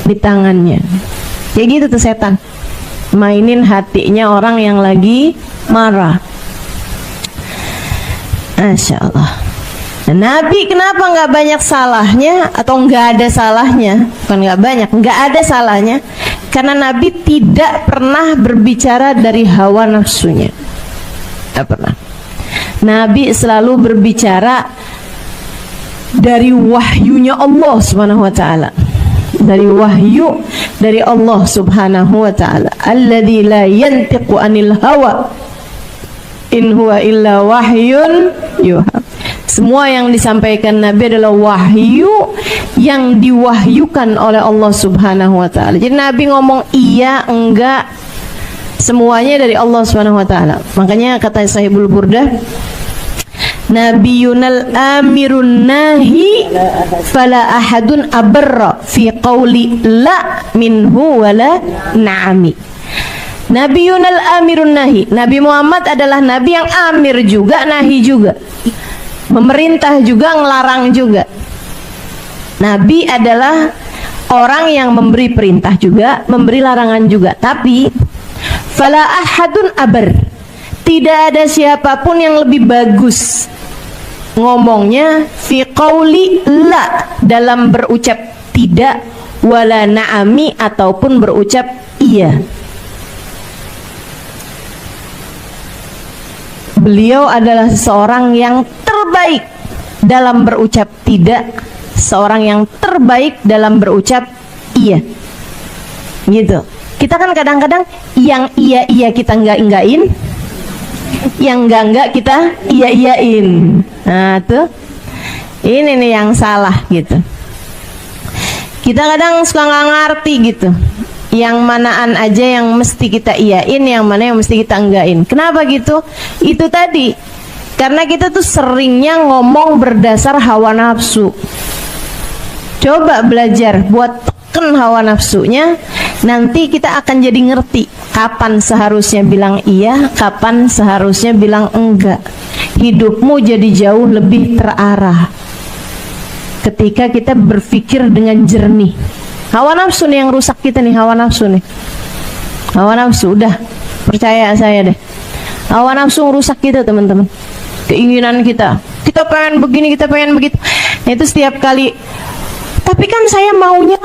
di tangannya. Kayak gitu tuh setan, mainin hatinya orang yang lagi marah. Masya Allah. Nah, Nabi kenapa nggak banyak salahnya atau nggak ada salahnya? Bukan nggak banyak, nggak ada salahnya. Karena Nabi tidak pernah berbicara dari hawa nafsunya. Tidak pernah. Nabi selalu berbicara dari wahyunya Allah Subhanahu wa ta'ala. Dari wahyu dari Allah Subhanahu wa ta'ala. Alladzi la yantiqu anil hawa in huwa illa wahyun yuha. Semua yang disampaikan Nabi adalah wahyu yang diwahyukan oleh Allah Subhanahu wa ta'ala. Jadi Nabi ngomong iya, enggak, semuanya dari Allah Subhanahu wa ta'ala. Makanya kata Sahibul Burdah, Nabiyunal amirun nahi fala ahadun abarra fi qawli la minhu wala na'ami. Nabiyunal amirun nahi. Nabi Muhammad adalah Nabi yang amir juga, nahi juga, memerintah juga, ngelarang juga. Nabi adalah orang yang memberi perintah juga, memberi larangan juga. Tapi fala ahadun abar, tidak ada siapapun yang lebih bagus ngomongnya fi qauli la, dalam berucap tidak, wala na'ami, ataupun berucap iya. Beliau adalah seorang yang terbaik dalam berucap tidak, seorang yang terbaik dalam berucap iya. Gitu. Kita kan kadang-kadang yang iya kita enggak-enggakin, yang enggak kita iya-iyain. Nah, tuh. Ini nih yang salah gitu. Kita kadang suka nggak ngerti gitu. Yang manaan aja yang mesti kita iyain, yang mana yang mesti kita enggakin. Kenapa gitu? Itu tadi. Karena kita tuh seringnya ngomong berdasar hawa nafsu. Coba belajar buat tekan hawa nafsunya, nanti kita akan jadi ngerti kapan seharusnya bilang iya, kapan seharusnya bilang enggak. Hidupmu jadi jauh lebih terarah ketika kita berpikir dengan jernih. Hawa nafsu nih yang rusak kita nih, hawa nafsu nih. Hawa nafsu, udah percaya saya deh. Hawa nafsu rusak kita, teman-teman. Keinginan kita pengen begini, kita pengen begitu. Nah, itu setiap kali. Tapi kan saya maunya,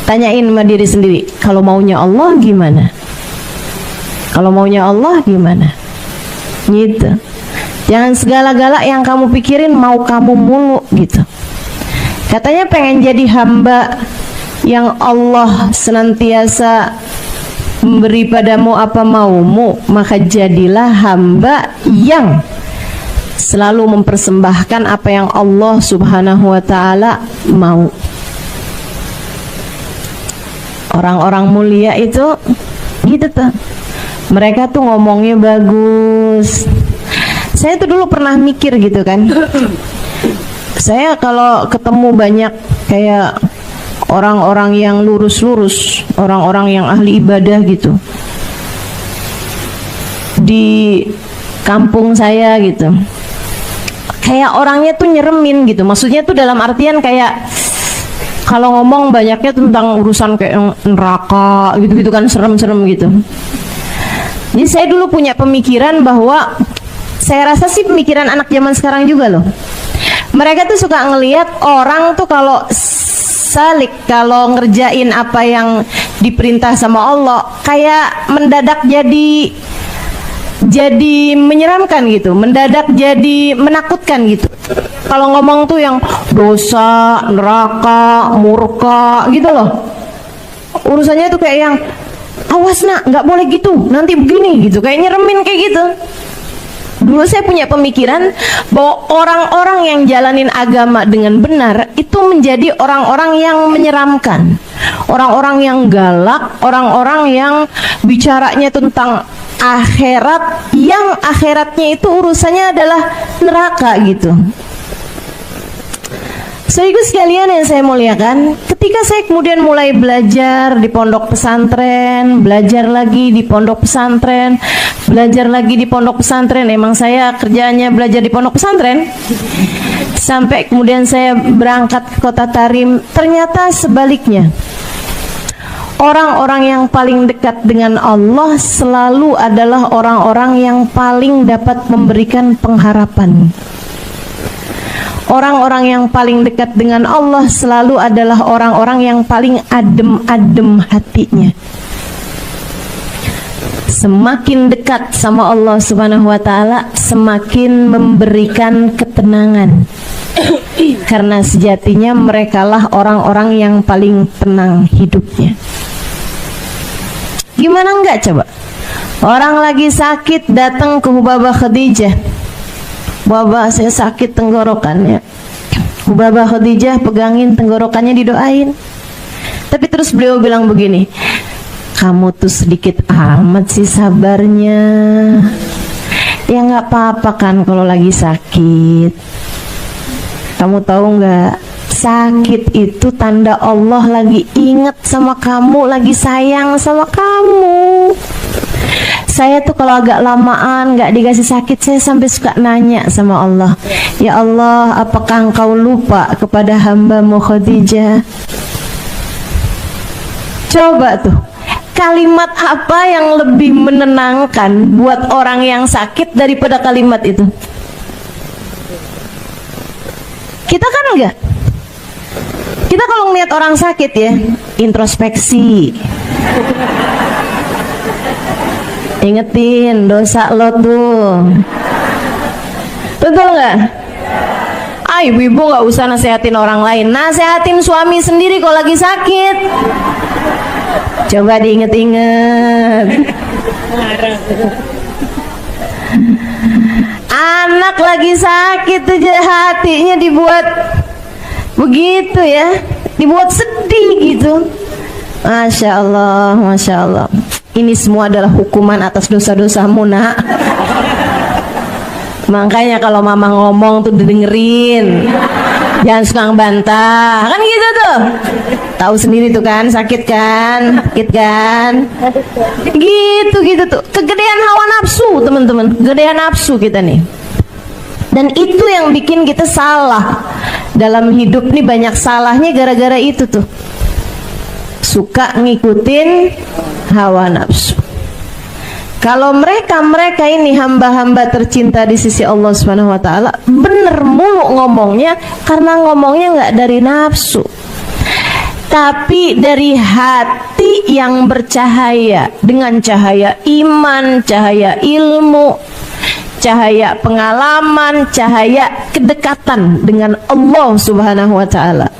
tanyain sama diri sendiri, kalau maunya Allah gimana? Kalau maunya Allah gimana? Gitu. Jangan segala-gala yang kamu pikirin mau kamu mulu gitu. Katanya pengen jadi hamba yang Allah senantiasa memberi padamu apa maumu, maka jadilah hamba yang selalu mempersembahkan apa yang Allah Subhanahu wa ta'ala mau. Orang-orang mulia itu gitu tuh. Mereka tuh ngomongnya bagus. Saya tuh dulu pernah mikir gitu kan. Saya kalau ketemu banyak kayak orang-orang yang lurus-lurus, orang-orang yang ahli ibadah gitu di kampung saya gitu, kayak orangnya tuh nyeremin gitu. Maksudnya tuh dalam artian kayak kalau ngomong banyaknya tentang urusan kayak neraka gitu-gitu kan, serem-serem gitu. Jadi saya dulu punya pemikiran bahwa, saya rasa sih pemikiran anak zaman sekarang juga loh. Mereka tuh suka ngelihat orang tuh kalau salik, kalau ngerjain apa yang diperintah sama Allah, kayak mendadak jadi menyeramkan gitu, mendadak jadi menakutkan gitu. Kalau ngomong tuh yang dosa, neraka, murka gitu loh. Urusannya tuh kayak yang awas nak, nggak boleh gitu, nanti begini gitu, kayak nyeremin kayak gitu. Dulu saya punya pemikiran bahwa orang-orang yang jalanin agama dengan benar itu menjadi orang-orang yang menyeramkan, orang-orang yang galak, orang-orang yang bicaranya tentang akhirat, yang akhiratnya itu urusannya adalah neraka gitu. Saudaraku sekalian yang saya muliakan, ketika saya kemudian mulai belajar di pondok pesantren, belajar lagi di pondok pesantren, belajar lagi di pondok pesantren, emang saya kerjaannya belajar di pondok pesantren, sampai kemudian saya berangkat ke kota Tarim. Ternyata sebaliknya, orang-orang yang paling dekat dengan Allah selalu adalah orang-orang yang paling dapat memberikan pengharapan. Orang-orang yang paling dekat dengan Allah selalu adalah orang-orang yang paling adem-adem hatinya. Semakin dekat sama Allah Subhanahu wa ta'ala, semakin memberikan ketenangan. Karena sejatinya merekalah orang-orang yang paling tenang hidupnya. Gimana enggak coba? Orang lagi sakit datang ke Hubabah Khadijah. Baba, saya sakit tenggorokannya. Hubabah Khadijah pegangin tenggorokannya, didoain. Tapi terus beliau bilang begini, kamu tuh sedikit amat sih sabarnya. Ya nggak apa-apa kan kalau lagi sakit. Kamu tahu nggak, sakit itu tanda Allah lagi inget sama kamu, lagi sayang sama kamu. Saya tuh kalau agak lamaan nggak dikasih sakit, saya sampai suka nanya sama Allah, ya Allah, apakah engkau lupa kepada hamba-Mu Khadijah? Coba tuh, kalimat apa yang lebih menenangkan buat orang yang sakit daripada kalimat itu? Kita kan enggak. Kita kalau ngeliat orang sakit ya, introspeksi. Ingetin dosa lo tuh. Betul nggak? Ibu-ibu nggak usah nasehatin orang lain, nasehatin suami sendiri kalau lagi sakit. Coba diinget-inget. Anak lagi sakit aja hatinya dibuat begitu ya, dibuat sedih gitu. Masya Allah, Masya Allah. Ini semua adalah hukuman atas dosa-dosamu, nak. Makanya kalau mama ngomong tuh dengerin, jangan suka ngebantah, kan gitu tuh. Tahu sendiri tuh kan, sakit kan, gitu tuh. Kegedean hawa nafsu, teman-teman, kegedean nafsu kita nih. Dan itu yang bikin kita salah dalam hidup nih, banyak salahnya gara-gara itu tuh. Suka ngikutin hawa nafsu. Kalau mereka ini hamba-hamba tercinta di sisi Allah Subhanahu wa taala, bener mulu ngomongnya, karena ngomongnya nggak dari nafsu, tapi dari hati yang bercahaya dengan cahaya iman, cahaya ilmu, cahaya pengalaman, cahaya kedekatan dengan Allah Subhanahu wa taala.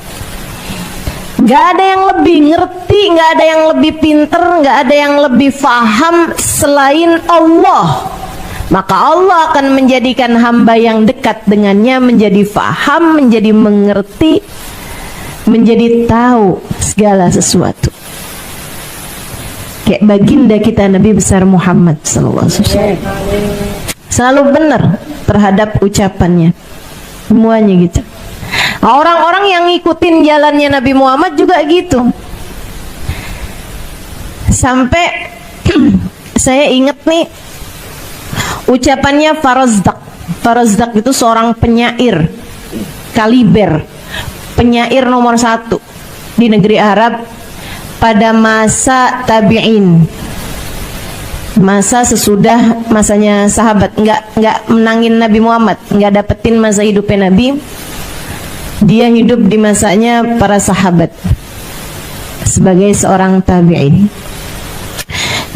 Gak ada yang lebih ngerti, gak ada yang lebih pinter, gak ada yang lebih faham selain Allah. Maka Allah akan menjadikan hamba yang dekat dengannya menjadi faham, menjadi mengerti, menjadi tahu segala sesuatu. Kayak baginda kita Nabi besar Muhammad SAW, selalu benar terhadap ucapannya, semuanya gitu. Orang-orang yang ngikutin jalannya Nabi Muhammad juga gitu. Sampai saya ingat nih ucapannya Farazdak. Farazdak itu seorang penyair kaliber, penyair nomor 1 di negeri Arab pada masa tabi'in, masa sesudah masanya sahabat. Nggak menangin Nabi Muhammad, nggak dapetin masa hidupnya Nabi. Dia hidup di masanya para sahabat sebagai seorang tabi'in.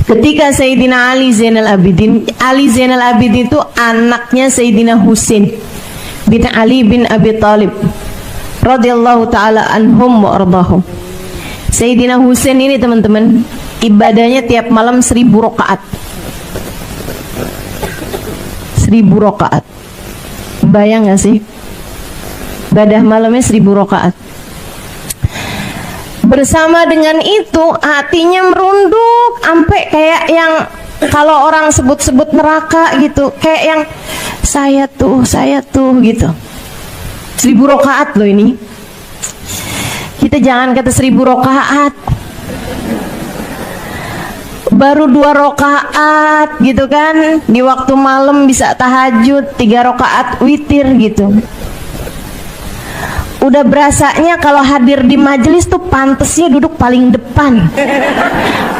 Ketika Sayyidina Ali Zainal Abidin itu anaknya Sayyidina Husain bin Ali bin Abi Thalib radhiyallahu taala anhum wa ardahum. Sayyidina Husain ini teman-teman, ibadahnya tiap malam 1000 rakaat. 1000 rakaat. Bayang gak sih? Ibadah malamnya 1000 rakaat. Bersama dengan itu hatinya merunduk sampai kayak yang kalau orang sebut-sebut neraka gitu, kayak yang saya tuh gitu. 1000 rakaat loh ini. Kita jangan kata 1000 rakaat, baru 2 rakaat gitu kan, di waktu malam bisa tahajud, 3 rakaat witir gitu. Udah berasanya kalau hadir di majelis tuh pantesnya duduk paling depan,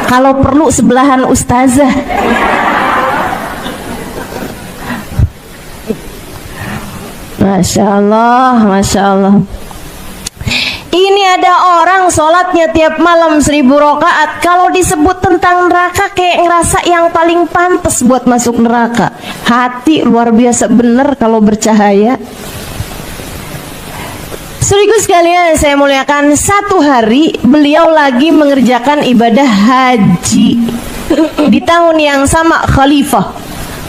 kalau perlu sebelahan ustazah. Masya Allah, Masya Allah. Ini ada orang sholatnya tiap malam 1000 rakaat, kalau disebut tentang neraka kayak ngerasa yang paling pantas buat masuk neraka. Hati luar biasa bener kalau bercahaya. Saudaraku sekalian saya muliakan, satu hari beliau lagi mengerjakan ibadah haji di tahun yang sama. Khalifah,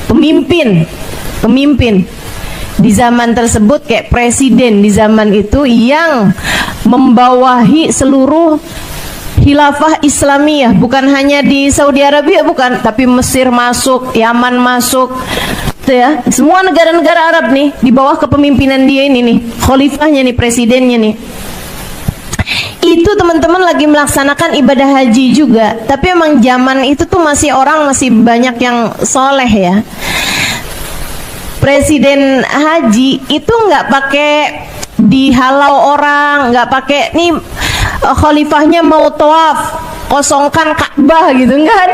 pemimpin di zaman tersebut, kayak presiden di zaman itu yang membawahi seluruh khilafah Islamiyah, bukan hanya di Saudi Arabia, bukan, tapi Mesir masuk, Yaman masuk, ya, semua negara-negara Arab nih di bawah kepemimpinan dia ini nih, khalifahnya nih, presidennya nih. Itu teman-teman lagi melaksanakan ibadah haji juga, tapi emang zaman itu tuh masih banyak yang soleh ya. Presiden haji itu nggak pakai dihalau orang, nggak pakai nih khalifahnya mau tawaf kosongkan Ka'bah gitu, nggak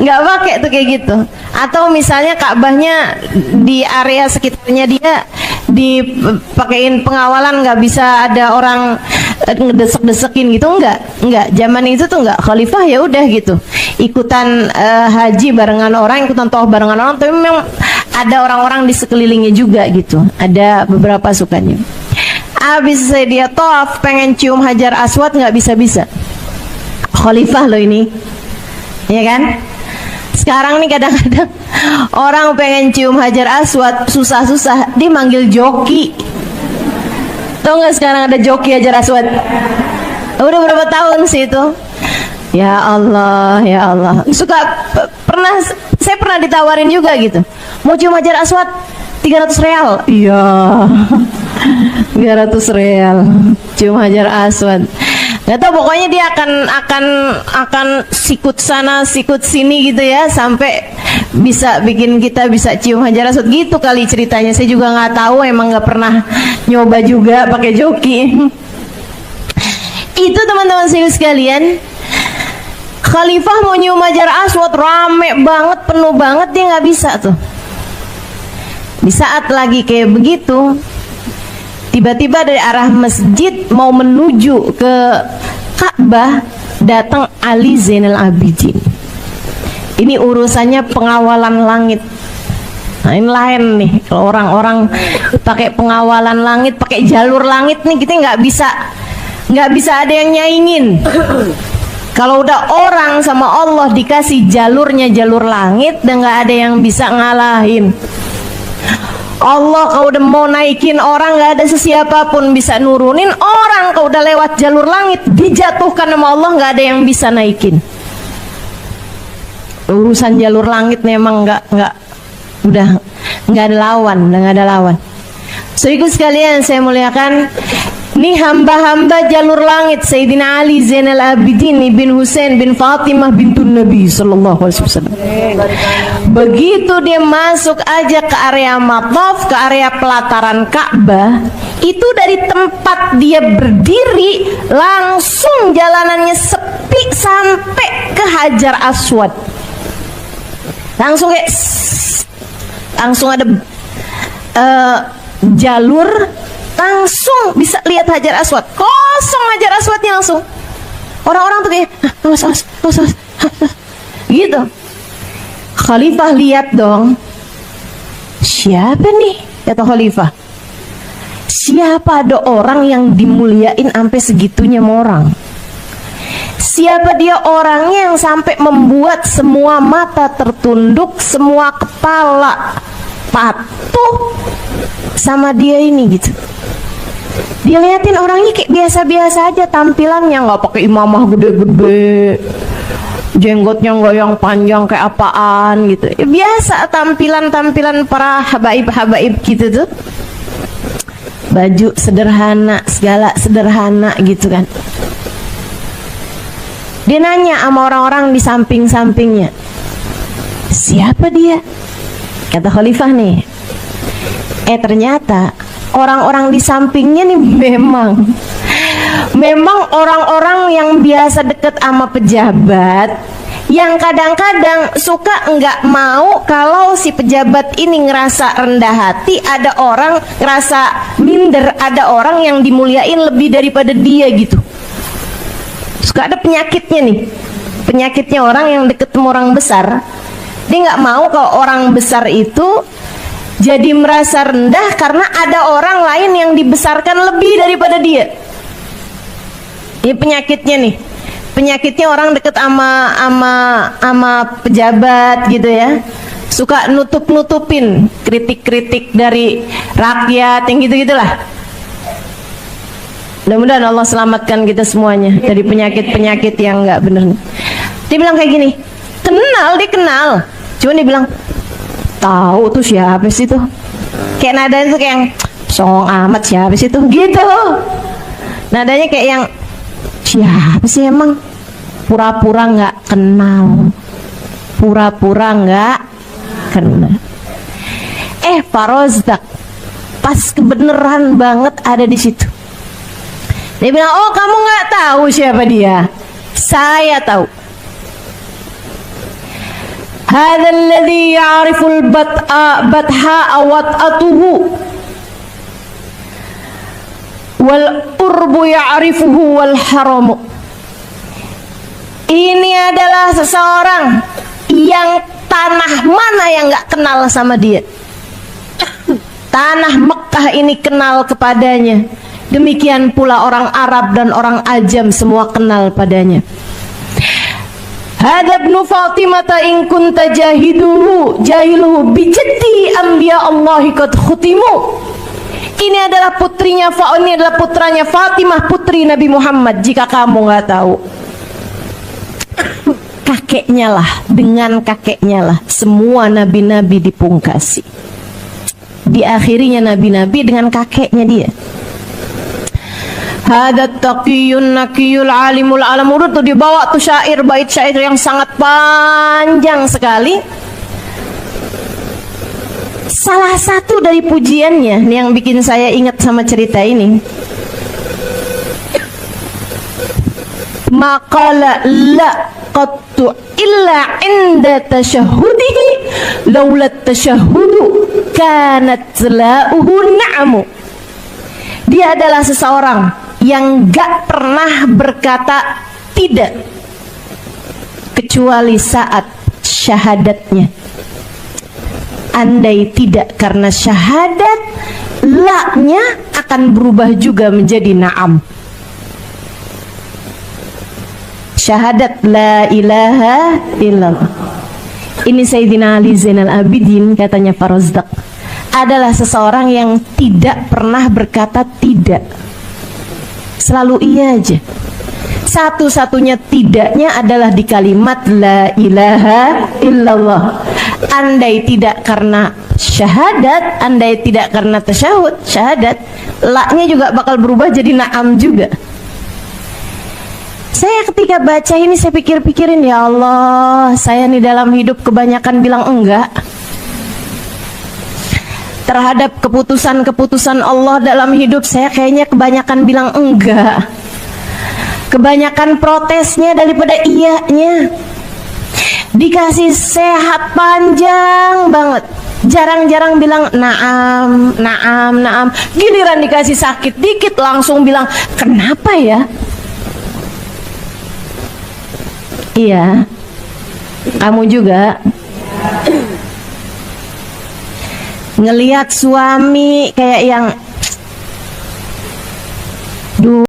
pakai tuh kayak gitu. Atau misalnya Ka'bahnya di area sekitarnya dia dipakein pengawalan, nggak bisa ada orang ngedesek-desekin gitu, enggak. Zaman itu tuh enggak, khalifah ya udah gitu, ikutan haji barengan orang, ikutan tawaf barengan orang, tapi memang ada orang-orang di sekelilingnya juga gitu, ada beberapa sukanya. Abis dia tawaf pengen cium Hajar Aswad nggak bisa-bisa, khalifah loh ini, ya kan? Sekarang nih kadang-kadang orang pengen cium Hajar Aswad susah-susah, dia manggil joki. Tahu nggak sekarang ada joki Hajar Aswad? Udah berapa tahun sih itu? Ya Allah, ya Allah. Saya pernah ditawarin juga gitu. Mau cium Hajar Aswad 300 real. Iya. 300 real. Cium Hajar Aswad. Gak tau, pokoknya dia akan sikut sana sikut sini gitu ya, sampai bisa bikin kita bisa cium Hajar Aswad gitu kali ceritanya. Saya juga nggak tahu, emang nggak pernah nyoba juga pakai joki. Itu teman-teman sekalian, khalifah mau nyium Hajar Aswad rame banget, penuh banget, dia nggak bisa tuh. Di saat lagi kayak begitu, tiba-tiba dari arah masjid mau menuju ke Ka'bah datang Ali Zainal Abidin. Ini urusannya pengawalan langit. Nah, ini lain nih, kalau orang-orang pakai pengawalan langit, pakai jalur langit nih, kita nggak bisa ada yang nyaingin. Kalau udah orang sama Allah dikasih jalurnya jalur langit, dan nggak ada yang bisa ngalahin. Allah kalau udah mau naikin orang, nggak ada sesiapa pun bisa nurunin orang. Kalau udah lewat jalur langit, dijatuhkan sama Allah, nggak ada yang bisa naikin. Urusan jalur langit memang udah nggak ada lawan, Saudaraku sekalian saya muliakan, ini hamba-hamba jalur langit Sayyidina Ali Zainal Abidin bin Husain bin Fatimah bintun Nabi sallallahu alaihi wasallam. Begitu dia masuk aja ke area Mataf, ke area pelataran Ka'bah, itu dari tempat dia berdiri langsung jalanannya sepi sampai ke Hajar Aswad. Langsung ada jalur, langsung bisa lihat Hajar Aswad, kosong Hajar Aswadnya langsung. Orang-orang tuh kayak awas gitu. Khalifah lihat dong, siapa nih, kata Khalifah, siapa ada orang yang dimuliain sampai segitunya sama orang? Siapa dia orangnya yang sampai membuat semua mata tertunduk, semua kepala patuh sama dia ini gitu. Dia liatin orangnya kayak biasa-biasa aja tampilannya, nggak pakai imamah gede-gede, jenggotnya nggak yang panjang kayak apaan gitu. Ya, biasa tampilan para habaib gitu tuh. Baju sederhana, segala sederhana gitu kan. Dia nanya sama orang-orang di samping-sampingnya, siapa dia? Kata Khalifah nih, ternyata orang-orang di sampingnya nih memang orang-orang yang biasa deket sama pejabat, yang kadang-kadang suka nggak mau kalau si pejabat ini ngerasa rendah hati, ada orang ngerasa minder, ada orang yang dimuliain lebih daripada dia gitu. Suka ada penyakitnya nih, penyakitnya orang yang deket sama orang besar. Dia nggak mau kalau orang besar itu jadi merasa rendah karena ada orang lain yang dibesarkan lebih daripada dia. Ini penyakitnya nih, penyakitnya orang deket sama pejabat gitu ya, suka nutupin kritik-kritik dari rakyat yang gitu-gitulah. Mudah-mudahan Allah selamatkan kita semuanya dari penyakit-penyakit yang nggak bener. Dia bilang kayak gini, dia kenal, cuma dia bilang, tahu tuh siapa sih tuh? Kayak nadanya tuh kayak yang songong amat, siapa sih tuh? Gitu. Nadanya kayak yang siapa sih emang? Pura-pura nggak kenal. Pura-pura nggak kenal. Pak Rozdak pas kebenaran banget ada di situ. Dia bilang, oh kamu nggak tahu siapa dia? Saya tahu. Hadzal ladzi ya'riful batha'a wat'atuhu wal urbu ya'rifuhu wal haramu. Ini adalah seseorang yang tanah mana yang gak kenal sama dia. Tanah Mekah ini kenal kepadanya. Demikian pula orang Arab dan orang Ajam semua kenal padanya. Hada ibnu Fatimata in kunta jahiluhu bijaddi anbiya Allahi qad khutimu. Ini adalah putranya Fatimah, putri Nabi Muhammad. Jika kamu nggak tahu, kakeknya lah, dengan kakeknya lah semua nabi-nabi dipungkasi. Diakhirinya nabi-nabi dengan kakeknya dia. Hadat taqiyun nakiyul alimul alam. Tuh dibawa tuh syair, bait syair yang sangat panjang sekali. Salah satu dari pujiannya yang bikin saya ingat sama cerita ini. Maqala la qattu illa inda tashahudihi laula tashahudu kanat la'uhu na'amu. Dia adalah seseorang yang gak pernah berkata tidak kecuali saat syahadatnya. Andai tidak karena syahadat, la-nya akan berubah juga menjadi na'am. Syahadat la ilaha illallah. Ini Sayyidina Ali Zainal Abidin, katanya Farazdaq, adalah seseorang yang tidak pernah berkata tidak. Selalu iya aja. Satu-satunya tidaknya adalah di kalimat la ilaha illallah. Andai tidak karena syahadat, andai tidak karena tasyahud, syahadat, la-nya juga bakal berubah jadi na'am juga. Saya ketika baca ini saya pikir-pikirin, ya Allah, saya nih dalam hidup kebanyakan bilang enggak terhadap keputusan-keputusan Allah dalam hidup saya. Kayaknya kebanyakan bilang enggak, kebanyakan protesnya daripada iyanya. Dikasih sehat panjang banget, jarang-jarang bilang naam, naam, naam. Giliran dikasih sakit dikit langsung bilang kenapa ya? Iya, kamu juga ngelihat suami kayak yang